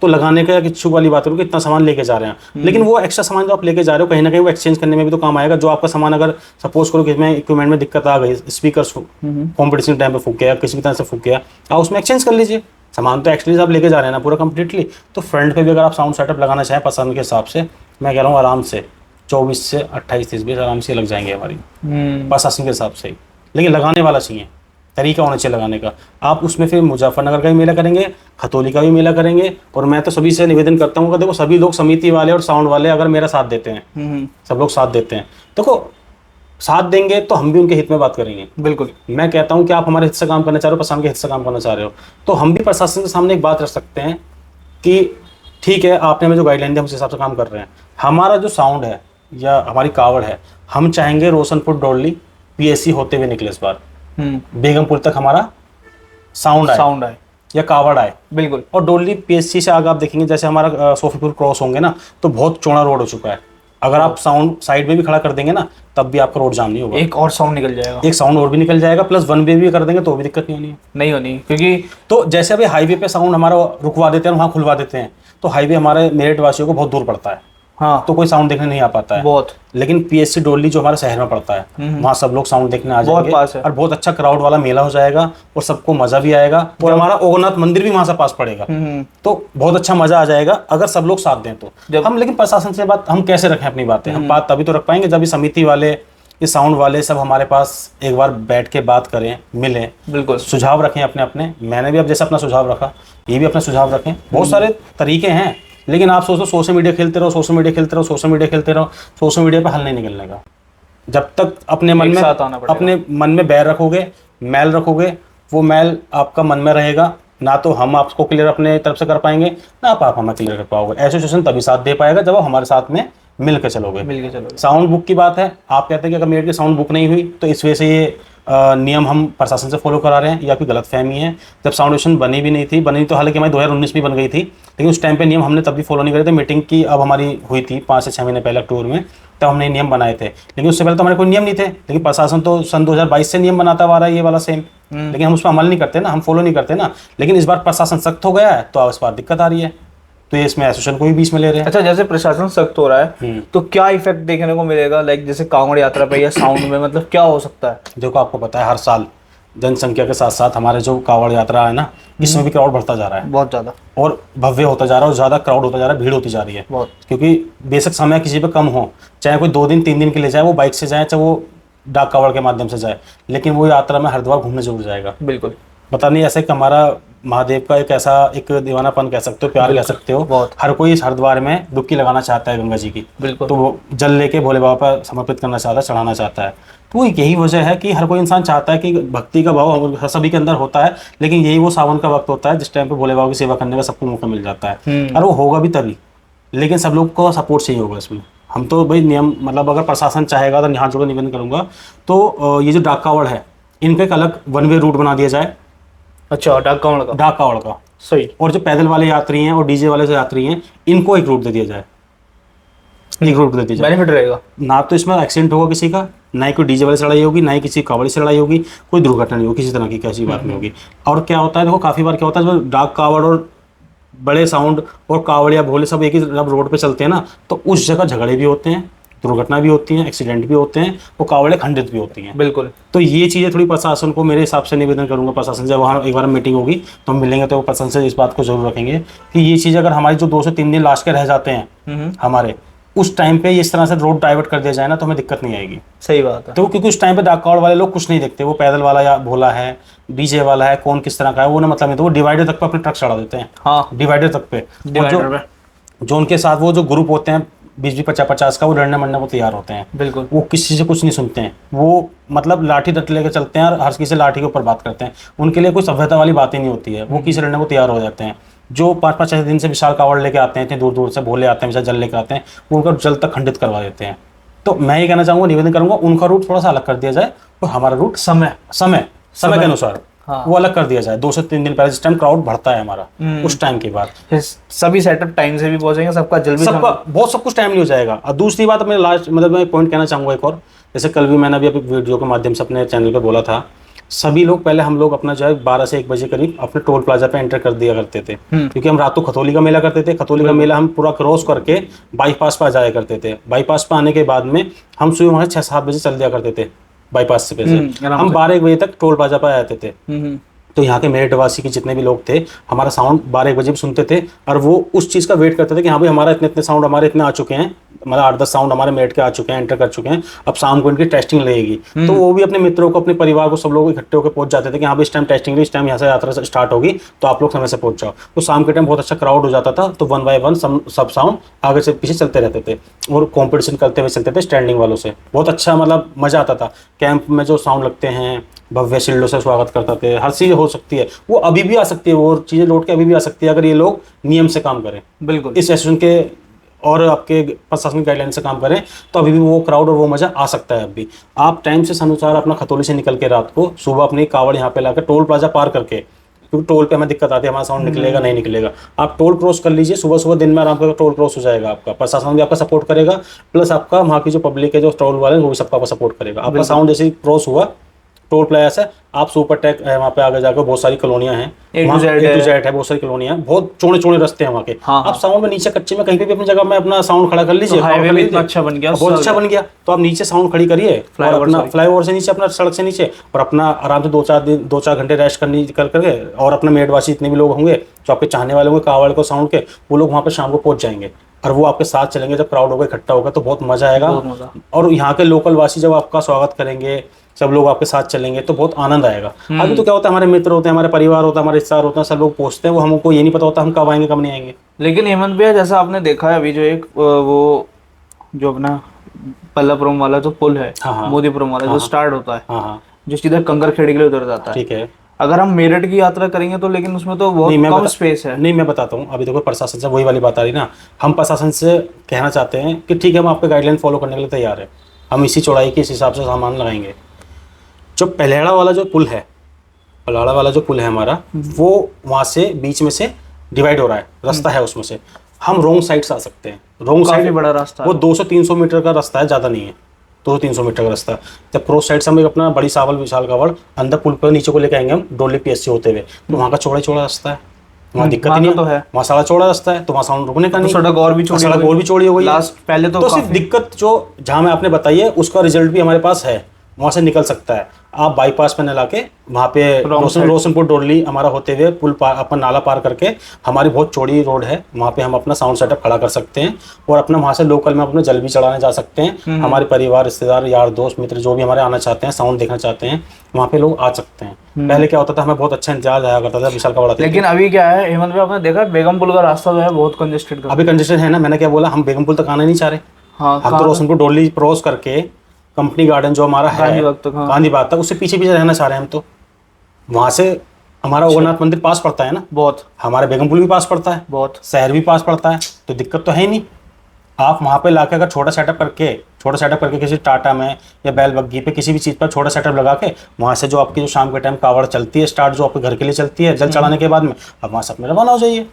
तो लगाने का इच्छुक वाली बात करूँ कि इतना सामान लेके जा रहे हैं, लेकिन वो एक्स्ट्रा सामान जो आप लेके जा रहे हो कहीं ना कहीं वो एक्सचेंज करने में भी तो काम आएगा। जो आपका सामान अगर सपोज करो कि इसमें इक्विपमेंट में दिक्कत आ गई, स्पीकर कॉम्पिटिशन टाइम पे फूक गया, किसी भी तरह से फूक गया, आप उसमें एक्सचेंज कर लीजिए। सामान तो एक्चुअली आप लेके जा रहे हैं ना पूरा कंप्लीटली। तो फ्रंट पे भी अगर आप साउंड सेटअप लगाना चाहें पसंद के हिसाब से, मैं कह रहा हूँ आराम से 24 से 28-30 बेस आराम से लग जाएंगे हमारी प्रशासन के हिसाब से ही, लेकिन लगाने वाला चाहिए, तरीका होना चाहिए लगाने का। आप उसमें फिर मुजफ्फरनगर का भी मेला करेंगे, खतौली का भी मेला करेंगे, और मैं तो सभी से निवेदन करता हूँ कि देखो सभी लोग, समिति वाले और साउंड वाले अगर मेरा साथ देते हैं, सब लोग साथ देते हैं, देखो साथ देंगे तो हम भी उनके हित में बात करेंगे। बिल्कुल, मैं कहता हूं कि आप हमारे हित से काम करना चाह रहे हो, प्रशासन के हित से काम करना चाह रहे हो, तो हम भी प्रशासन के सामने एक बात रख सकते हैं कि ठीक है, आपने हमें जो गाइडलाइन दी हम उस हिसाब से काम कर रहे हैं। हमारा जो साउंड है या हमारी कावड़ है, हम चाहेंगे रोशनपुर डोरली पीएससी होते हुए निकले इस बार, बेगमपुर तक हमारा साउंड आए या कावड़ आए। बिल्कुल। और डोरली पीएससी से आगे आप देखेंगे जैसे हमारा सोफीपुर क्रॉस होंगे ना, तो बहुत चौड़ा रोड हो चुका है। अगर आप साउंड साइड में भी खड़ा कर देंगे ना, तब भी आपका रोड जाम नहीं होगा। एक और साउंड निकल जाएगा, एक साउंड और भी निकल जाएगा, प्लस वन वे भी कर देंगे तो भी दिक्कत नहीं होनी है। नहीं होनी, क्योंकि तो जैसे अभी हाईवे पे साउंड हमारा रुकवा देते हैं, वहाँ खुलवा देते हैं, तो हाईवे हमारे मेरठ वासियों को बहुत दूर पड़ता है, हाँ तो कोई साउंड देखने नहीं आ पाता है बहुत। लेकिन पीएससी डोरली जो हमारे शहर में पड़ता है, वहाँ सब लोग साउंड देखने आ बहुत जाएंगे पास है। और बहुत अच्छा क्राउड वाला मेला हो जाएगा और सबको मजा भी आएगा। और हमारा ओगनाथ मंदिर भी वहाँ से पास पड़ेगा, तो बहुत अच्छा मजा आ जाएगा अगर सब लोग साथ दें तो। हम लेकिन प्रशासन से बात हम कैसे रखें अपनी बातें, हम बात तभी तो रख पाएंगे जब ये समिति वाले, ये साउंड वाले सब हमारे पास एक बार बैठ के बात करें, मिलें, बिल्कुल सुझाव रखें अपने अपने। मैंने भी अब जैसे अपना सुझाव रखा, ये भी अपना सुझाव रखें। बहुत सारे तरीके हैं, लेकिन आप सोचो सोशल मीडिया खेलते रहो, सोशल मीडिया खेलते रहो, सोशल मीडिया खेलते रहो, सोशल मीडिया पे हल नहीं निकलने का। जब तक अपने मन में अपने मन में बैर रखोगे, मैल रखोगे, वो मैल आपका मन में रहेगा, ना तो हम आपको क्लियर अपने तरफ से कर पाएंगे, ना आप हमें क्लियर कर पाओगे। एसोसिएशन तभी साथ दे पाएगा जब आप हमारे साथ में मिल के चलोगे। साउंड बुक की बात है, आप कहते हैं कि अगर मेरठ की साउंड बुक नहीं हुई तो इस वजह से ये नियम हम प्रशासन से फॉलो करा रहे हैं, या कोई गलतफहमी है। जब साउंडेशन बनी भी नहीं थी, बनी तो हालांकि हमारी 2019 में बन गई थी, लेकिन उस टाइम पे नियम हमने तब भी फॉलो नहीं करे थे। मीटिंग की अब हमारी हुई थी 5 से 6 महीने पहले अक्टूबर में, तब हमने नियम बनाए थे, लेकिन उससे पहले तो हमारे कोई नियम नहीं थे। लेकिन प्रशासन तो सन 2022 से नियम बनाता हुआ आ रहा है ये वाला सेम, लेकिन हम उस पर अमल नहीं करते ना, हम फॉलो नहीं करते ना। लेकिन इस बार प्रशासन सख्त हो गया है तो इस बार दिक्कत आ रही है, तो ये इसमें एसोसिएशन को भी बीच में ले रहे हैं। अच्छा, जैसे प्रशासन सख्त हो रहा है तो क्या इफेक्ट देखने को मिलेगा, लाइक जैसे कांवड़ यात्रा पे या साउंड में, मतलब क्या हो सकता है? देखो आपको पता है हर साल जनसंख्या के साथ साथ हमारे जो कांवड़ यात्रा है ना, इसमें भी क्राउड बढ़ता जा रहा है, बहुत ज़्यादा, और भव्य होता जा रहा है, और ज़्यादा क्राउड होता जा रहा है, भीड़ होती जा रही है बहुत। क्योंकि बेशक समय किसी पे कम हो, चाहे कोई 2 दिन 3 दिन के लिए जाए, वो बाइक से जाए, चाहे वो डाक कांवड़ के माध्यम से जाए, लेकिन वो यात्रा में हरिद्वार घूमने जरूर जाएगा। बिल्कुल। पता नहीं ऐसे कि हमारा महादेव का एक ऐसा एक दीवानापन कह सकते हो, प्यार कह सकते हो, बहुत। हर कोई इस हरिद्वार में डुबकी लगाना चाहता है गंगा जी की, बिल्कुल। तो वो जल लेके भोले बाबा पर समर्पित करना चाहता है, चढ़ाना चाहता है। तो यही वजह है कि हर कोई इंसान चाहता है कि भक्ति का भाव सभी के अंदर होता है, लेकिन यही वो सावन का वक्त होता है जिस टाइम पे भोले बाबा की सेवा करने का सबको मौका मिल जाता है, और वो होगा भी तभी, लेकिन सब लोग को सपोर्ट चाहिए होगा इसमें। हम तो भाई नियम, मतलब अगर प्रशासन चाहेगा तो यहाँ जोड़ निवेदन करूंगा, तो ये जो डाक कावड़ है इनका एक अलग वन वे रूट बना दिया जाए। अच्छा, डाक कावड़ का सही। और जो पैदल वाले यात्री हैं और डीजे वाले जो यात्री हैं, इनको एक रूट दे दिया जाए, एक रूट दे दिया जाए, बेनिफिट रहेगा। ना तो इसमें एक्सीडेंट होगा किसी का, ना ही कोई डीजे वाले से लड़ाई होगी, ना ही किसी कावड़ी से लड़ाई होगी, कोई दुर्घटना नहीं होगी, किसी तरह की कैसी बात नहीं होगी। और क्या होता है, देखो काफ़ी बार क्या होता है, जब डाक कावड़ और बड़े साउंड और कावड़ या भोले सब एक ही जब रोड पे चलते हैं ना, तो उस जगह झगड़े भी होते हैं, दुर्घटना भी होती हैं, एक्सीडेंट भी होते हैं, और कावड़े खंडित भी होती हैं। बिल्कुल। तो ये चीज़ें थोड़ी प्रशासन को, मेरे हिसाब से निवेदन करूंगा प्रशासन से, वहाँ एक बार मीटिंग होगी तो हम मिलेंगे तो प्रशासन से इस बात को जरूर रखेंगे कि ये चीज़ अगर हमारी जो 2 से 3 दिन लास्ट के रह जाते हैं हमारे, उस टाइम पे इस तरह से रोड डाइवर्ट कर दिया जाए ना, तो हमें दिक्कत नहीं आएगी। सही बात है। तो क्योंकि उस टाइम पे डाक कावड़ वाले लोग कुछ नहीं देखते, वो पैदल वाला या भोला है, डीजे वाला है, कौन किस तरह का है, वो ना मतलब नहीं, तो वो डिवाइडर तक पे अपने ट्रक चढ़ा देते हैं। हाँ, डिवाइडर तक पे, जो उनके साथ वो जो ग्रुप होते हैं 20-20, 50-50 का, वो लड़ने मरने को तैयार होते हैं। बिल्कुल। वो किसी से कुछ नहीं सुनते हैं, वो मतलब लाठी डट लेकर चलते हैं और हर किसी से लाठी के ऊपर बात करते हैं। उनके लिए कोई सभ्यता वाली बात ही नहीं होती है, वो किसी से लड़ने को तैयार हो जाते हैं। जो 5-5 दिन से विशाल कावड़ लेके आते हैं, इतने दूर दूर से भोले आते हैं, विशाल जल लेकर आते हैं, वो उनका जल तक खंडित करवा देते हैं। तो मैं ये कहना चाहूँगा, निवेदन करूँगा, उनका रूट थोड़ा सा अलग कर दिया जाए और हमारा रूट समय के अनुसार वो अलग कर दिया जाए। 2 से 3 दिन पहले, जिस टाइम क्राउड बढ़ता है हमारा, उस टाइम के बाद सभी सेटअप टाइम से भी पहुंचेंगे, सबका जल्दी, सबका बहुत सब कुछ टाइम नहीं हो जाएगा। और दूसरी बात, मैं लास्ट मतलब मैं पॉइंट कहना चाहूँगा एक और, जैसे कल भी मैंने अभी वीडियो के माध्यम से अपने चैनल पे बोला था, सभी लोग पहले हम लोग अपना जो है 12 से 1 बजे करीब अपने टोल प्लाजा पे एंटर कर दिया करते थे, क्योंकि हम रात को खतौली का मेला करते थे। खतौली का मेला हम पूरा क्रॉस करके बाईपास पर जाया करते थे। बाईपास पर आने के बाद में हम सुबह वहाँ 6-7 बजे चल दिया करते थे बाईपास से, हम 12-1 बजे तक टोल प्लाजा पर आते थे। तो यहाँ के मेरठवासी के जितने भी लोग थे, हमारा साउंड 12-1 बजे भी सुनते थे, और वो उस चीज़ का वेट करते थे कि हाँ भाई हमारा इतने साउंड हमारे इतने आ चुके हैं, मतलब 8-10 साउंड हमारे मेरठ के आ चुके हैं, एंटर कर चुके हैं, अब शाम को इनकी टेस्टिंग लगेगी। तो वो भी अपने मित्रों को, अपने परिवार को, सब लोग इकट्ठे होकर पहुंच जाते थे कि हाँ भाई इस टाइम टेस्टिंग है, इस टाइम यहाँ से यात्रा स्टार्ट होगी, तो आप लोग समय से पहुंच जाओ। तो शाम के टाइम बहुत अच्छा क्राउड हो जाता था, तो 1 बाय 1 सब साउंड आगे से पीछे चलते रहते थे, और कॉम्पिटिशन करते हुए चलते थे स्टैंडिंग वालों से। बहुत अच्छा मतलब मजा आता था। कैंप में जो साउंड लगते हैं, भव्य शील्डों से स्वागत करते थे, हर चीज़ हो सकती है, वो अभी भी आ सकती है, वो चीज़ें लौट के अभी भी आ सकती है अगर ये लोग नियम से काम करें। बिल्कुल। इस एसोसिएशन के और आपके प्रशासनिक गाइडलाइन से काम करें तो अभी भी वो क्राउड और वो मज़ा आ सकता है। अभी आप टाइम से अनुसार अपना खतौली से निकल के रात को सुबह अपनी कावड़ यहाँ पे लाकर टोल प्लाजा पार करके, क्योंकि टोल पे हमें दिक्कत आती है, हमारा साउंड निकलेगा नहीं निकलेगा, आप टोल क्रॉस कर लीजिए सुबह सुबह, दिन में आराम करके टोल क्रॉस हो जाएगा आपका, प्रशासन भी आपका सपोर्ट करेगा, प्लस आपका वहाँ की जो पब्लिक है जो टोल वाले हैं वो भी सबका आपका सपोर्ट करेगा। आपका साउंड जैसे ही क्रॉस हुआ टोल प्लाजा से, आप सुपर टेक है वहाँ पे आगे जाकर बहुत सारी कॉलोनियाँ हैं, A to Z है, बहुत सारी कॉलोनियाँ हैं, बहुत चौड़े चौड़े रास्ते हैं वहाँ के। हाँ, आप साउंड में नीचे कच्चे में कहीं पे भी अपनी जगह में अपना साउंड खड़ा कर लीजिए, हाईवे में इतना अच्छा बन गया, बहुत अच्छा बन गया, तो आप नीचे साउंड खड़ी करिए और अपना फ्लाईओवर से नीचे, अपना सड़क से नीचे, और अपना आराम से 2-4 घंटे रेस्ट करनी कर करके, और अपने मेडवासी जितने भी लोग होंगे जो आपके चाहने वाले होंगे कावड़ को साउंड के, वो लोग वहाँ पे शाम को पहुंच जाएंगे और वो आपके साथ चलेंगे। जब क्राउड होगा इकट्ठा होगा तो बहुत मजा आएगा, और यहाँ के लोकल वासी जब आपका स्वागत करेंगे, सब लोग आपके साथ चलेंगे तो बहुत आनंद आएगा। अभी तो क्या होता है, हमारे मित्र होते हैं, हमारे परिवार होता है, हमारे रिश्तेदार होते हैं, सब लोग पहुंचते हैं, वो हमको ये नहीं पता होता हम कब आएंगे कब नहीं आएंगे। लेकिन हेमंत भैया जैसा आपने देखा है अभी जो एक वो जो अपना पल्लापुरम वाला जो पुल है, मोदीपुरम वाला जो स्टार्ट होता है, जो सीधा कंकरखेड़ी के लिए उतर जाता है, ठीक है, अगर हम मेरठ की यात्रा करेंगे तो लेकिन उसमें तो बहुत कम स्पेस है। नहीं मैं बताता हूँ, अभी देखो प्रशासन से वही वाली बात आ रही ना, हम प्रशासन से कहना चाहते हैं कि ठीक है हम आपके गाइडलाइन फॉलो करने के लिए तैयार है, हम इसी चौड़ाई के इस हिसाब से सामान लगाएंगे। जो पलेड़ा वाला जो पुल है, पलाड़ा वाला जो पुल है हमारा, वो वहाँ से बीच में से डिवाइड हो रहा है, रास्ता है उसमें से, हम रोंग साइड से आ सकते हैं। रोंग साइड बड़ा रास्ता, वो 200-300 मीटर का रास्ता है, ज़्यादा नहीं है, 200-300 मीटर का रास्ता। जब क्रॉस साइड से हम अपना बड़ी सावल विशाल कावड़ अंदर पुल पर नीचे को लेके आएंगे हम डोली PSC होते हुए, तो वहाँ का चौड़ा रास्ता है, वहाँ दिक्कत नहीं तो है, वहाँ सारा चौड़ा रास्ता है, तो वहाँ साउंड रुकने का नहीं, सड़क और भी चौड़ी हो गई लास्ट पहले तो सिर्फ दिक्कत जो जहाँ में आपने बताई है उसका रिजल्ट भी हमारे पास है, वहाँ से निकल सकता है। आप बाईपास पे न लाके वहाँ पे रोशनपुर डोरली हमारा होते हुए पुल अपन नाला पार करके, हमारी बहुत चौड़ी रोड है, वहाँ पे हम अपना साउंड सेटअप खड़ा कर सकते हैं और अपना वहाँ से लोकल में अपना जल भी चढ़ाने जा सकते हैं। हमारे परिवार रिश्तेदार यार दोस्त मित्र जो भी हमारे आना चाहते हैं, साउंड देखना चाहते हैं, वहाँ पे लोग आ सकते हैं। पहले क्या होता था, हमें बहुत अच्छा इंतजार आया करता था विशाल कावड़, लेकिन अभी क्या है हेमंत भाई, आपने देखा बेगम पुल का रास्ता जो है बहुत कंजेस्टेड, अभी कंजेस्टेड है ना। मैंने क्या बोला, हम बेगम पुल तक आना नहीं चाह रहे, हम तो रोशनपुर डोरली क्रॉस करके कंपनी गार्डन जो हमारा है गांधी बाग तक, उससे पीछे पीछे रहना चाह रहे हैं हम। तो वहां से हमारा ओगरनाथ मंदिर पास पड़ता है ना, बहुत, हमारे बेगम पुल भी पास पड़ता है, बहुत, शहर भी पास पड़ता है, तो दिक्कत तो है ही नहीं। आप वहाँ पे लाके अगर छोटा सेटअप करके किसी टाटा में या बैल बग्गी पे किसी भी चीज़ पर छोटा सेटअप लगा के, वहाँ से जो आपकी जो शाम के टाइम कावड़ चलती है स्टार्ट, जो आपके घर के लिए चलती है जल चढ़ाने के बाद में, अब वहाँ से अपने रवाना हो जाइए।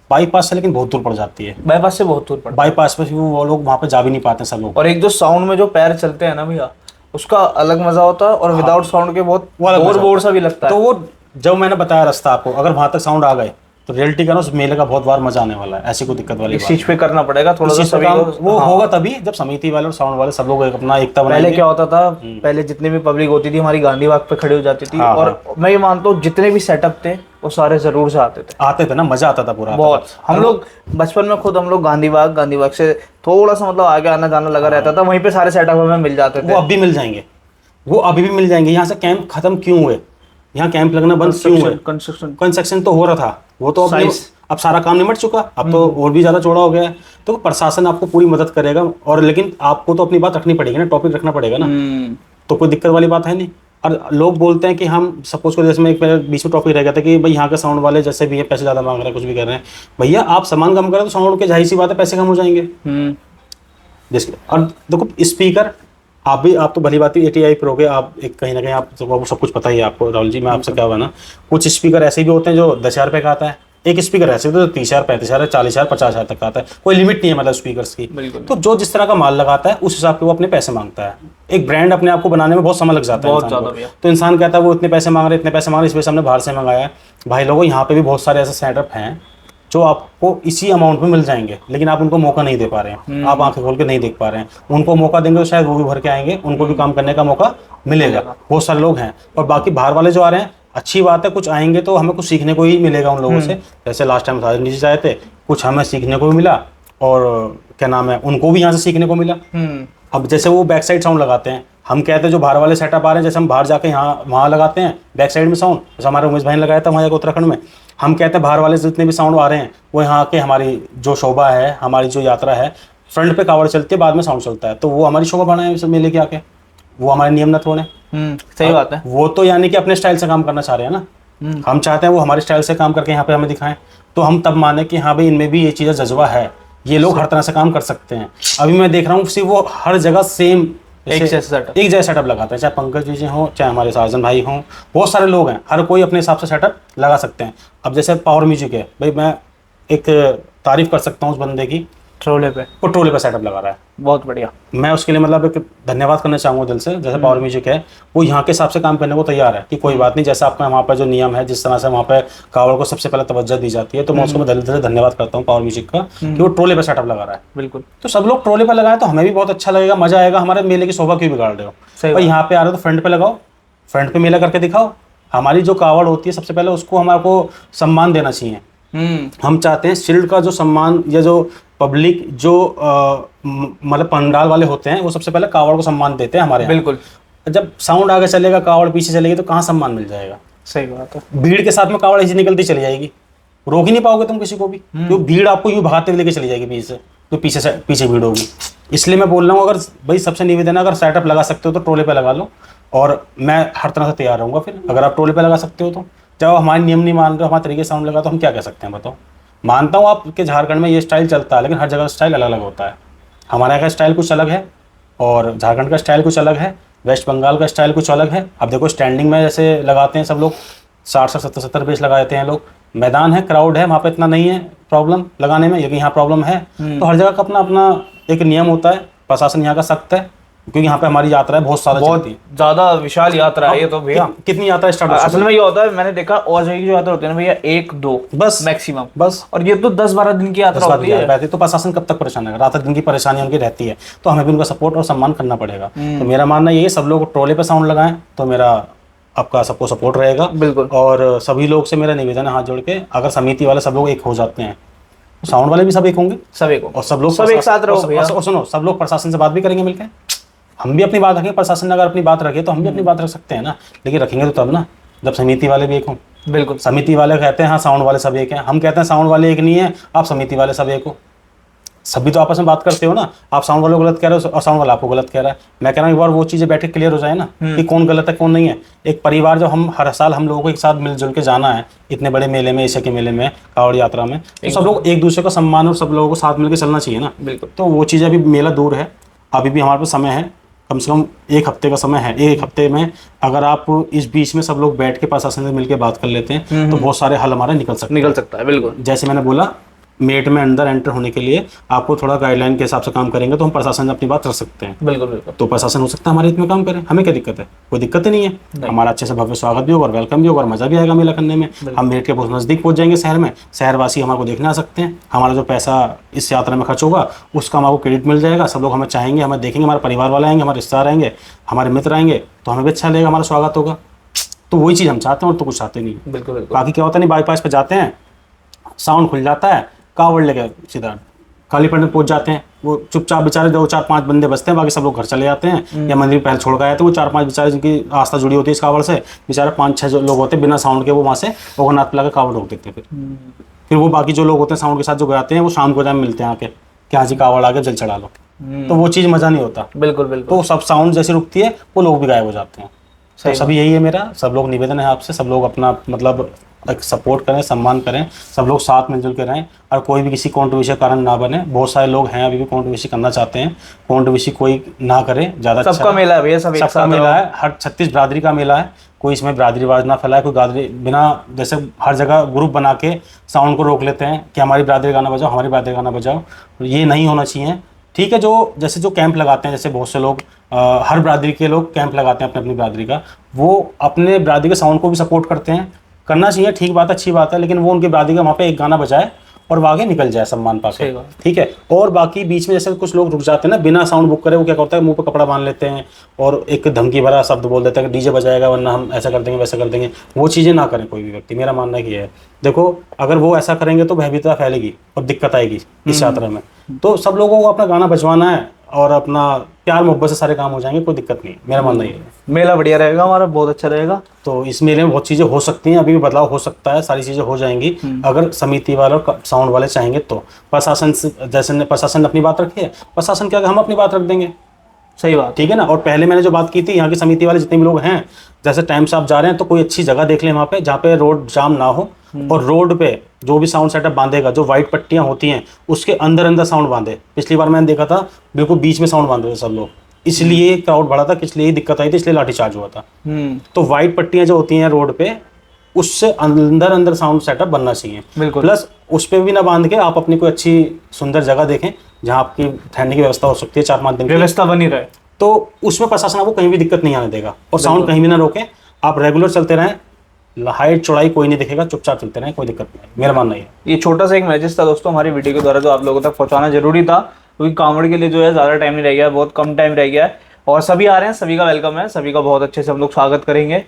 बाईपास से लेकिन बहुत दूर पड़ जाती है, बाईपास से बहुत दूर पड़, बाईपास पे वो लोग वहाँ पे जा भी नहीं पाते सब लोग। और एक जो साउंड में जो पैर चलते हैं ना भैया, उसका अलग मजा होता है, और विदाउट साउंड के बहुत बोर सा भी लगता है। तो वो जब मैंने बताया रास्ता आपको, अगर वहाँ तक साउंड आ गए तो रियलिटी का ना उस मेले का बहुत बार मजा आने वाला है। ऐसी कोई दिक्कत वाली इस चीज पे करना पड़ेगा थोड़ा सा, वो होगा तभी जब समिति वाले और साउंड वाले सब लोग अपना एकता बनाएंगे। पहले क्या होता था, पहले जितनी भी पब्लिक होती थी हमारी गांधी बाग पे खड़ी हो जाती थी, और मैं ये मानता हूँ जितने भी सेटअप थे वो सारे जरूर से आते थे ना, मजा आता था पूरा बहुत। हम लोग बचपन में खुद हम लोग गांधी बाग से थोड़ा सा मतलब आगे आना जाना लगा रहता था, वहीं पे सारे सेटअप हमें मिल जाते थे। वो अब भी मिल जाएंगे, वो अभी भी मिल जाएंगे। यहाँ से कैंप खत्म क्यों हुए, यहाँ कैंप लगना बंद क्यों हुए? कंस्ट्रक्शन तो हो रहा था, वो तो अब सारा काम निमट चुका, अब तो और भी ज्यादा चौड़ा हो गया है। तो प्रशासन आपको पूरी मदद करेगा, और लेकिन आपको तो अपनी बात रखनी पड़ेगी ना, टॉपिक रखना पड़ेगा ना, तो कोई दिक्कत वाली बात है नहीं। और लोग बोलते हैं कि हम सपोज को, जैसे में एक बीच में टॉपिक रह गया था कि भाई यहाँ के साउंड वाले जैसे भी है पैसे ज़्यादा मांग रहे हैं, कुछ भी कर रहे हैं। भैया आप सामान कम करें तो साउंड के जाहिर सी बात है पैसे कम हो जाएंगे। जैसे और देखो स्पीकर, आप तो भली बात है ATI प्रो के, आप एक कहीं ना कहीं आप सब कुछ पता ही है आपको राहुल जी। मैं आपसे क्या हुआ ना, कुछ स्पीकर ऐसे भी होते हैं जो 10,000 रुपये का आता है, एक स्पीकर ऐसे तो 30,000, 35,000, 40,000, 50,000 तक का आता है, कोई लिमिट नहीं है मतलब स्पीकर्स की। तो जो जिस तरह का माल लगाता है उस हिसाब से वो अपने पैसे मांगता है। एक ब्रांड अपने आप को बनाने में बहुत समय लग जाता है बहुत ज़्यादा, तो इंसान कहता है वो इतने पैसे मांग रहे, इतने पैसे मांग रहे, इस वजह से हमने बाहर से मंगाया है। भाई लोगों, यहाँ पे भी बहुत सारे ऐसे सेटअप हैं जो आपको इसी अमाउंट में मिल जाएंगे, लेकिन आप उनको मौका नहीं दे पा रहे हैं, आप आंखें खोल के नहीं देख पा रहे हैं। उनको मौका देंगे तो शायद वो भी भर के आएंगे, उनको भी काम करने का मौका मिलेगा। बहुत सारे लोग हैं, और बाकी बाहर वाले जो आ रहे हैं अच्छी बात है, कुछ आएंगे तो हमें कुछ सीखने को ही मिलेगा उन लोगों से। जैसे लास्ट टाइम साधन जी आए थे, कुछ हमें सीखने को भी मिला, और क्या नाम है, उनको भी यहाँ से सीखने को मिला। अब जैसे वो बैक साइड साउंड लगाते हैं, हम कहते हैं जो बाहर वाले सेटअप आ रहे हैं, जैसे हम बाहर जाके यहाँ वहाँ लगाते हैं बैक साइड में साउंड, जैसे हमारे उमेश भाई ने लगाया था वहाँ जाकर उत्तराखंड में, हम कहते हैं बाहर वाले जितने भी साउंड आ रहे हैं वो यहाँ के, हमारी जो शोभा है, हमारी जो यात्रा है, फ्रंट पे कावड़ चलती है, बाद में साउंड चलता है, तो वो हमारी शोभा बढ़ाए सब मेले के आके, वो हमारे नियम न तोड़े। सही बात है। वो तो यानी कि अपने स्टाइल से काम करना चाह रहे हैं ना, हम चाहते हैं वो हमारे स्टाइल से काम करके यहाँ पे हमें दिखाएं, तो हम तब माने कि हाँ भाई इनमें भी ये चीज़ें जज्बा है ये लोग हर तरह से काम कर सकते हैं। अभी मैं देख रहा हूँ सिर्फ वो हर जगह सेम एक जैसा सेटअप लगाते हैं, चाहे पंकज जी हों, चाहे हमारे साजन भाई हों, बहुत सारे लोग हैं, हर कोई अपने हिसाब से सेटअप लगा सकते हैं। अब जैसे पावर म्यूजिक है भाई, मैं एक तारीफ कर सकता हूँ उस बंदे की, ट्रोले पे, वो ट्रोले पे सेटअप लगा रहा है, बहुत बढ़िया। मैं उसके लिए मतलब एक धन्यवाद करना चाहूँगा दिल से। जैसे पावर म्यूजिक है, वो यहाँ के हिसाब से काम करने को तैयार है कि कोई बात नहीं, जैसा आपका वहाँ पर जो नियम है, जिस तरह से वहाँ पे कावड़ को सबसे पहले तवज्जो दी जाती है, तो मैं उसको दिल से धन्यवाद करता हूँ पावर म्यूजिक का कि वो ट्रोले पे सेटअप लगा रहा है। बिल्कुल, तो सब लोग ट्रोले पे लगाए तो हमें भी बहुत अच्छा लगेगा, मजा आएगा। हमारे मेले की शोभा क्यों बिगाड़ रहे हो भाई? यहाँ पे आ रहे हो तो फ्रंट पे लगाओ, फ्रंट पे मेला करके दिखाओ। हमारी जो कावड़ होती है सबसे पहले उसको हमारे को सम्मान देना चाहिए। हम चाहते हैं शील्ड का जो सम्मान, या जो पब्लिक जो मतलब पंडाल वाले होते हैं, वो सबसे पहले कावड़ को सम्मान देते हैं हमारे यहाँ। बिल्कुल, जब साउंड आगे चलेगा, कावड़ पीछे चलेगी, तो कहाँ सम्मान मिल जाएगा? सही बात है। भीड़ के साथ में कावड़ ऐसी निकलती चली जाएगी, रोक ही नहीं पाओगे तुम किसी को भी, क्योंकि भीड़ आपको यूं भागते लेके चली जाएगी पीछे से, तो पीछे भीड़ होगी। इसलिए मैं बोल रहा हूँ, अगर भाई सबसे निवेदन है, अगर सेटअप लगा सकते हो तो ट्रोले पे लगा लो, और मैं हर तरह से तैयार रहूँगा। फिर अगर आप ट्रोले पे लगा सकते हो तो, जब हमारे नियम नहीं मान रहे हो, हमारे तरीके साउंड लगा, तो हम क्या कह सकते हैं बताओ? मानता हूँ आपके झारखंड में ये स्टाइल चलता है, लेकिन हर जगह स्टाइल अलग अलग होता है। हमारे यहाँ का स्टाइल कुछ अलग है, और झारखंड का स्टाइल कुछ अलग है, वेस्ट बंगाल का स्टाइल कुछ अलग है। अब देखो स्टैंडिंग में जैसे लगाते हैं सब लोग, 60-70 बेस लगाते हैं लोग, मैदान है, क्राउड है, वहाँ पे इतना नहीं है प्रॉब्लम लगाने में, लेकिन यहाँ प्रॉब्लम है। तो हर जगह का अपना अपना एक नियम होता है। प्रशासन यहाँ का सख्त है, क्योंकि यहाँ पे हमारी यात्रा है बहुत ज्यादा विशाल यात्रा है ये तो भैया। कितनी यात्रा स्टार्ट असल में ये होता है, मैंने देखा और जगह की जो यात्रा होती है ना भैया, 1-2 बस मैक्सिमम, बस। और ये तो 10-12 दिन की यात्रा होती है। तो प्रशासन कब तक परेशान है? रात दिन की परेशानी उनकी रहती है, तो हमें भी उनका सपोर्ट और सम्मान करना पड़ेगा। तो मेरा मानना ये है, सब लोग ट्रोले पे साउंड लगाएं, तो मेरा आपका सबको सपोर्ट रहेगा। बिल्कुल। और सभी लोग से मेरा निवेदन है हाथ जोड़ के, अगर समिति वाले सब लोग एक हो जाते हैं, तो साउंड वाले भी सब एक होंगे, सब एक, और सब लोग सब एक साथ रहो भैया। और सुनो, सब लोग प्रशासन से बात भी करेंगे मिलकर, हम भी अपनी बात रखेंगे, प्रशासन ने अगर अपनी बात रखे तो हम भी अपनी बात रख सकते हैं ना। लेकिन रखेंगे तो तब ना, जब समिति वाले भी एक हों। बिल्कुल, समिति वाले कहते हैं हाँ साउंड वाले सब एक हैं, हम कहते हैं साउंड वाले एक नहीं है, आप समिति वाले सब एक हो। सभी तो आपस में बात करते हो ना, आप साउंड वाले को गलत कह रहे हो और साउंड वाला आपको गलत कह रहा है। मैं कह रहा हूँ एक बार वो चीज़ें बैठे क्लियर हो जाए ना, कि कौन गलत है कौन नहीं है। एक परिवार, जब हम हर साल हम लोगों को एक साथ मिलजुल के जाना है इतने बड़े मेले में, एशिया के मेले में, कावड़ यात्रा में, तो सब लोग एक दूसरे का सम्मान और सब लोगों को साथ मिलकर चलना चाहिए ना। बिल्कुल। तो वो चीज़, अभी मेला दूर है, अभी भी हमारे पास समय है, कम से कम 1 हफ्ते का समय है। 1 हफ्ते में अगर आप इस बीच में सब लोग बैठ के प्रशासन से मिलकर बात कर लेते हैं, तो बहुत सारे हल हमारे निकल सकता है। बिल्कुल। जैसे मैंने बोला, मेट में अंदर एंटर होने के लिए आपको थोड़ा गाइडलाइन के हिसाब से काम करेंगे, तो हम प्रशासन से अपनी बात रख सकते हैं। बिल्कुल बिल्कुल। तो प्रशासन हो सकता है हमारे हित में काम करे, हमें क्या दिक्कत है? कोई दिक्कत ही नहीं है। हमारा अच्छे से भव्य स्वागत भी होगा और वेलकम भी होगा और मजा भी आएगा मेला करने में। हम मेट के बहुत नजदीक पहुंच जाएंगे शहर में, शहरवासी हमारे को देखने आ सकते हैं। हमारा जो पैसा इस यात्रा में खर्च होगा उसका हमारे क्रेडिट मिल जाएगा। सब लोग हमें चाहेंगे, हमें देखेंगे, हमारे परिवार वाले आएंगे, हमारे रिश्तेदार आएंगे, हमारे मित्र आएंगे, तो हमें भी अच्छा लगेगा, हमारा स्वागत होगा। तो वही चीज़ हम चाहते हैं, और तो कुछ चाहते नहीं। बिल्कुल बिल्कुल। बाकी क्या होता है, नहीं बाईपास पे जाते हैं, साउंड खुल जाता है, कावड़ लेके सीधा कालीपंड में पहुंच जाते हैं। वो चुपचाप बेचारे 2-4-5 बंदे बचते हैं, बाकी सब लोग घर चले जाते हैं, या मंदिर पहले छोड़ के आए थे। वो 4-5 बेचारे जिनकी आस्था जुड़ी होती है इस कावड़ से, बेचारे 5-6 जो लोग होते हैं बिना साउंड के, वो वहाँ से ओघरनाथ लगा कावड़ रोक देते हैं। फिर वो बाकी जो लोग होते हैं साउंड के साथ जो गाते हैं, वो शाम को टाइम मिलते हैं आके कि हाँ जी कावड़ आके जल चढ़ा लो। तो वो चीज़ मज़ा नहीं होता। बिल्कुल बिल्कुल। तो सब साउंड जैसी रुकती है, वो लोग भी गायब हो जाते हैं। तो सभी यही है मेरा, सब लोग निवेदन है आपसे, सब लोग अपना मतलब सपोर्ट करें, सम्मान करें, सब लोग साथ मिलजुल के रहें, और कोई भी किसी कंट्रोवर्सी का कारण ना बने। बहुत सारे लोग हैं अभी भी कंट्रोवर्सी करना चाहते हैं, कंट्रोवर्सी कोई ना करे, ज़्यादा अच्छा। सबका मेला है भैया, सबका मेला है, हर 36 बिरादरी का मेला है, कोई इसमें बिरादरीवाद ना फैलाए, कोई बिरादरी बिना, जैसे हर जगह ग्रुप बना के साउंड को रोक लेते हैं कि हमारी बिरादरी गाना बजाओ, हमारी बिरादरी गाना बजाओ, ये नहीं होना चाहिए। ठीक है, जो जैसे जो कैंप लगाते हैं, जैसे बहुत से लोग हर बिरादरी के लोग कैंप लगाते हैं अपनी अपनी बिरादरी का, वो अपने बिरादरी के साउंड को भी सपोर्ट करते हैं, करना चाहिए, ठीक बात है, अच्छी बात है। लेकिन वो उनकी बिरादरी का वहाँ पे एक गाना बजाए और वो आगे निकल जाए सम्मान पाके, ठीक है। और बाकी बीच में जैसे कुछ लोग रुक जाते हैं ना बिना साउंड बुक करे, वो क्या करता है, मुंह पे कपड़ा बांध लेते हैं और एक धमकी भरा शब्द बोल देते हैं कि डीजे बजाएगा वरना हम ऐसा कर देंगे वैसा कर देंगे। वो चीज़ें ना करें कोई भी व्यक्ति, मेरा मानना ये है। देखो अगर वो ऐसा करेंगे तो भयभीतता फैलेगी और दिक्कत आएगी इस यात्रा में। तो सब लोगों को अपना गाना बजवाना है और अपना प्यार मोहब्बत से सारे काम हो जाएंगे, कोई दिक्कत नहीं, मेरा मानना ये है। मेला बढ़िया रहेगा हमारा, बहुत अच्छा रहेगा। तो इस मेले में बहुत चीज़ें हो सकती हैं, अभी भी बदलाव हो सकता है, सारी चीज़ें हो जाएंगी अगर समिति वाले और साउंड वाले चाहेंगे तो। प्रशासन से जैसे प्रशासन ने अपनी बात रखी है, प्रशासन क्या हम अपनी बात रख देंगे, सही बात, ठीक है ना। और पहले मैंने जो बात की थी, यहाँ की समिति वाले जितने भी लोग हैं, जैसे टाइम से आप जा रहे हैं तो कोई अच्छी जगह देख लें वहाँ पे, जहाँ पे रोड जाम ना हो और रोड पे जो भी साउंड सेटअप बांधेगा, जो व्हाइट पट्टियां होती हैं उसके अंदर अंदर साउंड बांधे। पिछली बार मैंने देखा था बिल्कुल बीच में साउंड बांधे थे सब लोग, इसलिए क्राउड बढ़ा था, इसलिए दिक्कत आई थी, इसलिए लाठीचार्ज हुआ था। तो व्हाइट पट्टियां जो होती हैं रोड पे, उससे अंदर अंदर साउंड सेटअप बनना चाहिए। बिल्कुल। प्लस उस पर भी ना बांध के आप अपनी कोई अच्छी सुंदर जगह देखें जहाँ आपकी ठहरने की व्यवस्था हो सकती है 4-5 दिन की। व्यवस्था बनी रहे, तो उसमें प्रशासन आपको कहीं भी दिक्कत नहीं आने देगा, और साउंड कहीं भी ना रोके। आप रेगुलर चलते रहें, हाइट चौड़ाई कोई नहीं दिखेगा, चुपचाप चलते रहें, कोई दिक्कत नहीं है, मेरा मानना ये। ये छोटा सा एक मैसेज था दोस्तों हमारी वीडियो के द्वारा जो आप लोगों तक पहुंचाना जरूरी था, क्योंकि कांवड़ के लिए जो है ज़्यादा टाइम नहीं रह गया, बहुत कम टाइम रह गया है, और सभी आ रहे हैं, सभी का वेलकम है, सभी का बहुत अच्छे से हम लोग स्वागत करेंगे,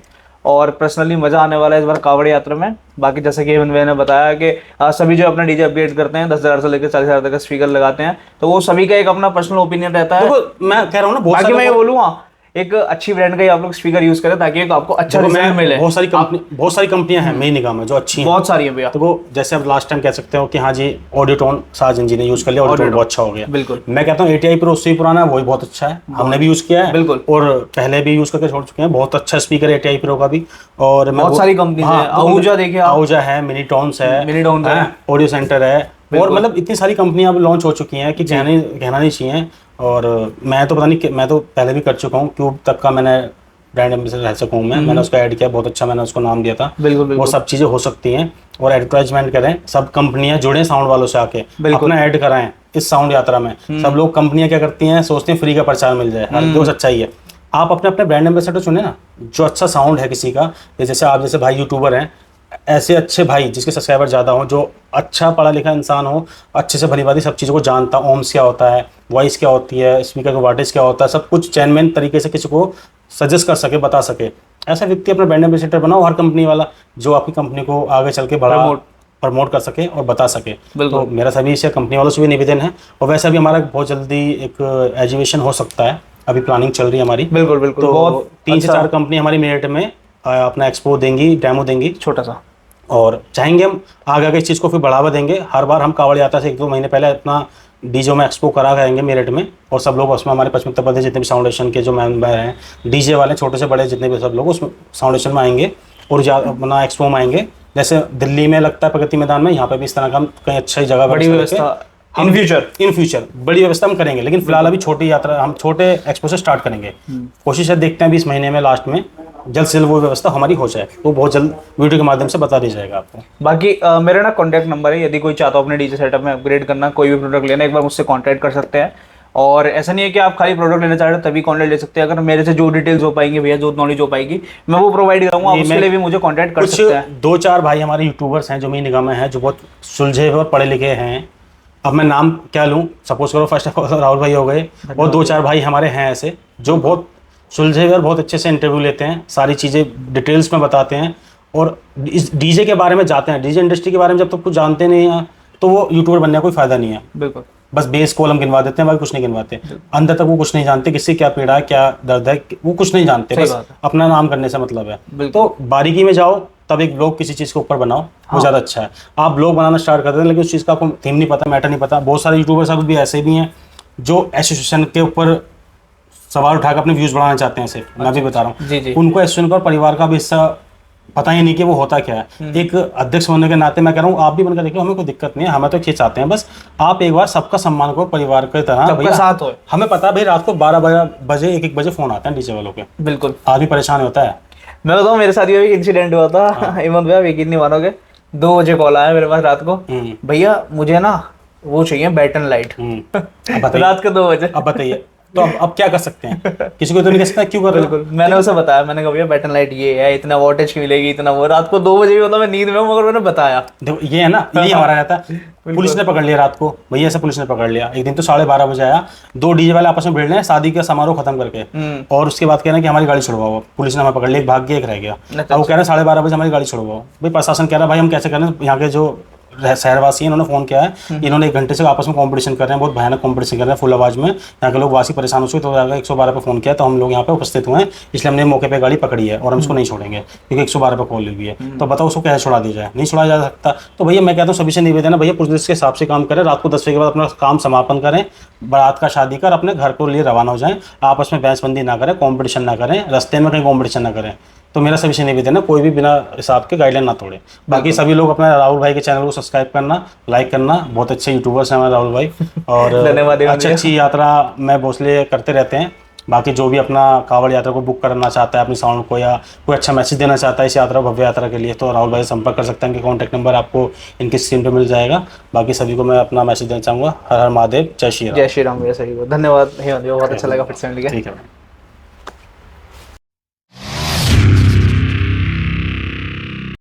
और पर्सनली मज़ा आने वाला है इस बार कांवड़ यात्रा में। बाकी जैसे कि हेमंत भैया ने बताया कि सभी जो अपना डीजे अपग्रेड करते हैं, 10,000 से लेकर 40,000 तक का स्पीकर लगाते हैं, तो वो सभी का एक अपना पर्सनल ओपिनियन रहता है। देखो मैं कह रहा हूँ ना, बहुत बाकी मैं ये बोलूँगा एक अच्छी ब्रांड का ही आप लोग स्पीकर यूज करें ताकि एक आपको अच्छा रिजल्ट मिले। बहुत सारी कंपनियां हैं मेरी निगाह में जो अच्छी हैं, बहुत सारी है भैया। तो वो जैसे अब लास्ट टाइम कह सकते हो कि हाँ जी ऑडियोटोन साजन जी ने यूज कर लिया, ऑडियोटोन बहुत अच्छा हो गया। बिल्कुल। मैं कहता हूँ ATI प्रो उससे भी पुराना है, वही बहुत अच्छा है, हमने भी यूज किया है। बिल्कुल। और पहले भी यूज करके छोड़ चुके हैं, बहुत अच्छा स्पीकर है ATI प्रो का भी। और बहुत सारी कंपनी है, आहूजा देखिए आप, आहूजा है, मिनीटॉन्स है, मिनीटॉन्स है, ऑडियो सेंटर है, और मतलब इतनी सारी कंपनियां अब लॉन्च हो चुकी हैं कि कहना नहीं चाहिए। और मैं तो पता नहीं, मैं तो पहले भी कर चुका हूँ, क्यूब तक का मैंने ब्रांड एम्बेसडर रह सकूँ मैंने उसको ऐड किया, बहुत अच्छा मैंने उसको नाम दिया था। बिल्कुल। वो सब चीज़ें हो सकती हैं, और एडवर्टाइजमेंट करें, सब कंपनियां जुड़े साउंड वालों से आके अपना ऐड कराएं इस साउंड यात्रा में। सब लोग कंपनियां क्या करती हैं, सोचते हैं फ्री का प्रचार मिल जाए, जो सच्चाई है। आप अपने अपने ब्रांड एम्बेसडर चुने ना, जो अच्छा साउंड है किसी का, जैसे आप जैसे भाई यूट्यूबर हैं, ऐसे अच्छे भाई जिसके सब्सक्राइबर ज़्यादा हो, जो अच्छा पढ़ा लिखा इंसान हो, अच्छे से भली भांति सब चीज़ों को जानता, ओम्स क्या होता है, वॉइस क्या होती है, स्पीकर का वाटेज क्या होता है, सब कुछ चैनमैन तरीके से किसी को सजेस्ट कर सके, बता सके, ऐसा व्यक्ति अपना ब्रांड एम्बेसडर बनाओ हर कंपनी वाला, जो आपकी कंपनी को आगे चल के बड़ा प्रमोट कर सके और बता सके। तो मेरा सभी से कंपनी वालों से भी निवेदन है। और वैसे भी हमारा बहुत जल्दी एक एग्जीबिशन हो सकता है, अभी प्लानिंग चल रही है हमारी। बिल्कुल बिल्कुल। तो 3 से 4 कंपनी हमारी मेरठ में अपना एक्सपो देंगी, डेमो देंगी छोटा सा, और चाहेंगे हम आगे इस चीज़ को फिर बढ़ावा देंगे। हर बार हम कांवड़ यात्रा से 1-2 महीने पहले अपना डीजे में एक्सपो करा करेंगे मेरठ में, और सब लोग उसमें हमारे पश्चिम उत्तर प्रदेश जितने भी फाउंडेशन के जो मेंबर हैं, डीजे वाले छोटे से बड़े जितने भी सब लोग उसमें फाउंडेशन में आएंगे और अपना एक्सपो में आएंगे। जैसे दिल्ली में लगता है प्रगति मैदान में, यहाँ पे भी इस तरह का हम कहीं अच्छी जगह बड़ी व्यवस्था इन फ्यूचर बड़ी व्यवस्था हम करेंगे। लेकिन फिलहाल अभी छोटी यात्रा, हम छोटे एक्सपो से स्टार्ट करेंगे। कोशिश है, देखते हैं 20 महीने में लास्ट में जल्द से जल्द वो व्यवस्था हमारी हो जाए, वो बहुत जल्द वीडियो के माध्यम से बता दी जाएगा आपको। बाकी मेरा ना कॉन्टैक्ट नंबर है, यदि कोई चाहता हो अपने डीजे सेटअप में अपग्रेड करना, कोई भी प्रोडक्ट लेना, एक बार मुझसे कॉन्टैक्ट कर सकते हैं। और ऐसा नहीं है कि आप खाली प्रोडक्ट लेना चाह रहे हो तभी कॉन्टैक्ट ले सकते हैं, अगर मेरे से जो डिटेल्स हो पाएंगी भैया, जो नॉलेज हो पाएगी मैं वो प्रोवाइड करूँगा, उसके लिए भी मुझे कॉन्टैक्ट कर सकते हैं। 2-4 भाई हमारे यूट्यूबर्स हैं जो मेरी निगाह में हैं, जो बहुत सुलझे हुए और पढ़े लिखे हैं। अब मैं नाम क्या लूँ, सपोज करो फर्स्ट ऑफ ऑल राहुल भाई हो गए, और 2-4 भाई हमारे हैं ऐसे जो बहुत सुलझे हुए और बहुत अच्छे से इंटरव्यू लेते हैं, सारी चीज़ें डिटेल्स में बताते हैं, और इस डीजे के बारे में जाते हैं। डीजे इंडस्ट्री के बारे में जब तक कुछ जानते नहीं हैं तो वो यूट्यूबर बनने का कोई फ़ायदा नहीं है। बिल्कुल। बस बेस कॉलम गिनवा देते हैं, बाकी कुछ नहीं गिनवाते, अंदर तक वो कुछ नहीं जानते, किससे क्या पीड़ा है, क्या दर्द है, वो कुछ नहीं जानते, बस अपना नाम करने से मतलब है। तो बारीकी में जाओ, तब एक ब्लॉग किसी चीज़ के ऊपर बनाओ, वो ज़्यादा अच्छा है। आप ब्लॉग बनाना स्टार्ट कर देते हैं, लेकिन उस चीज़ का आपको थीम नहीं पता, मैटर नहीं पता। बहुत सारे यूट्यूबर्स अब भी ऐसे भी हैं जो एसोसिएशन के ऊपर सवाल उठाकर अपने व्यूज़ बढ़ाना चाहते हैं सिर्फ। मैं भी बता रहा हूँ, उनको एसोसिएशन का और परिवार का भी हिस्सा पता ही नहीं कि वो होता क्या है। एक अध्यक्ष होने के नाते मैं कह रहा हूँ, आप भी बनकर देखिए, हमें कोई दिक्कत नहीं है, हमें तो ये चाहते हैं बस आप एक बार सबका सम्मान करो, परिवार की तरह भैया साथ हो। हमें पता है भाई, रात को 12 बजे 1-1 बजे फोन आते हैं डीजे वालों के। बिल्कुल। आदमी परेशान होता है। मैं बताऊँ, मेरे साथ ये इंसिडेंट हुआ था हेमंत भैया, यकीन नहीं मानोगे, 2 बजे कॉल आया मेरे पास रात को, भैया मुझे ना वो चाहिए बैटन लाइट, रात के 2 बजे। अब बताइए, तो अब क्या कर सकते हैं, किसी को तो नहीं कह सकता, क्यों कर रहे हो? मैंने उसे बताया, मैंने कहा भैया बैटन लाइट ये है, इतना वोल्टेज की मिलेगी, इतना वो। रात को 2 बजे भी होता मैं नींद में हूं, मगर मैंने बताया। देखो ये है ना, यही हमारा रहता है। पुलिस ने पकड़ लिया रात को, भैया से पुलिस ने पकड़ लिया। एक दिन तो 12:30 बजे आया, 2 डीजे वाले आपस में भिड़ रहे हैं शादी का समारोह खत्म करके, और उसके बाद कह रहे हैं कि हमारी गाड़ी छुड़वाओ। पुलिस ने हमें पकड़ लिया, एक भाग गया, एक रह गया। अब वो कह रहे हैं 12:30 बजे हमारी गाड़ी छुड़वाओ। भाई प्रशासन कह रहा है भाई हम कैसे करें, यहाँ के जो शहरवासी हैं इन्होंने फोन किया है, इन्होंने 1 घंटे से आपस में कंपटीशन कर रहे हैं, बहुत भयानक कंपटीशन कर रहे हैं फुल आवाज में। यहाँ के लोग वासी परेशान हो चुके, तो 112 पे फोन किया, तो हम लोग यहाँ पे उपस्थित हुए हैं, इसलिए हमने मौके पे गाड़ी पकड़ी है और हम इसको नहीं छोड़ेंगे क्योंकि 112 पे कॉल हुई है। तो बताओ उसको कैसे छोड़ा दिया जाए, नहीं छोड़ा जा सकता। तो भैया मैं कहता हूँ सभी से निवेदन है, भैया पुलिस के हिसाब से काम करें, रात को 10 बजे के बाद अपना काम समापन करें, बारात का शादी कर अपने घर को लिए रवाना हो जाएं, आपस में बहसबंदी ना करें, कॉम्पिटिशन ना करें, रास्ते में कहीं कॉम्पिटिशन ना करें। तो मेरा सजेशन ये भी देना, कोई भी बिना हिसाब के गाइडलाइन ना तोड़े। बाकी सभी लोग अपना राहुल भाई के चैनल को सब्सक्राइब करना, लाइक करना, बहुत अच्छे यूट्यूबर्स हैं हमारे राहुल भाई, और धन्यवाद अच्छी अच्छी यात्रा मैं भोसले करते रहते हैं। बाकी जो भी अपना कांवड़ यात्रा को बुक करना चाहता है अपनी साउंड को, या कोई अच्छा मैसेज देना चाहता है इस यात्रा भव्य यात्रा के लिए, तो राहुल भाई से संपर्क कर सकते हैं। इनके कॉन्टैक्ट नंबर आपको इनकी स्क्रीन पे मिल जाएगा। बाकी सभी को मैं अपना मैसेज देना चाहूँगा, हर हर महादेव, जय श्री राम। जय श्री राम भैया, सही बात। धन्यवाद हेमंत भैया, बहुत अच्छा लगा फिर से मिल गया। ठीक है।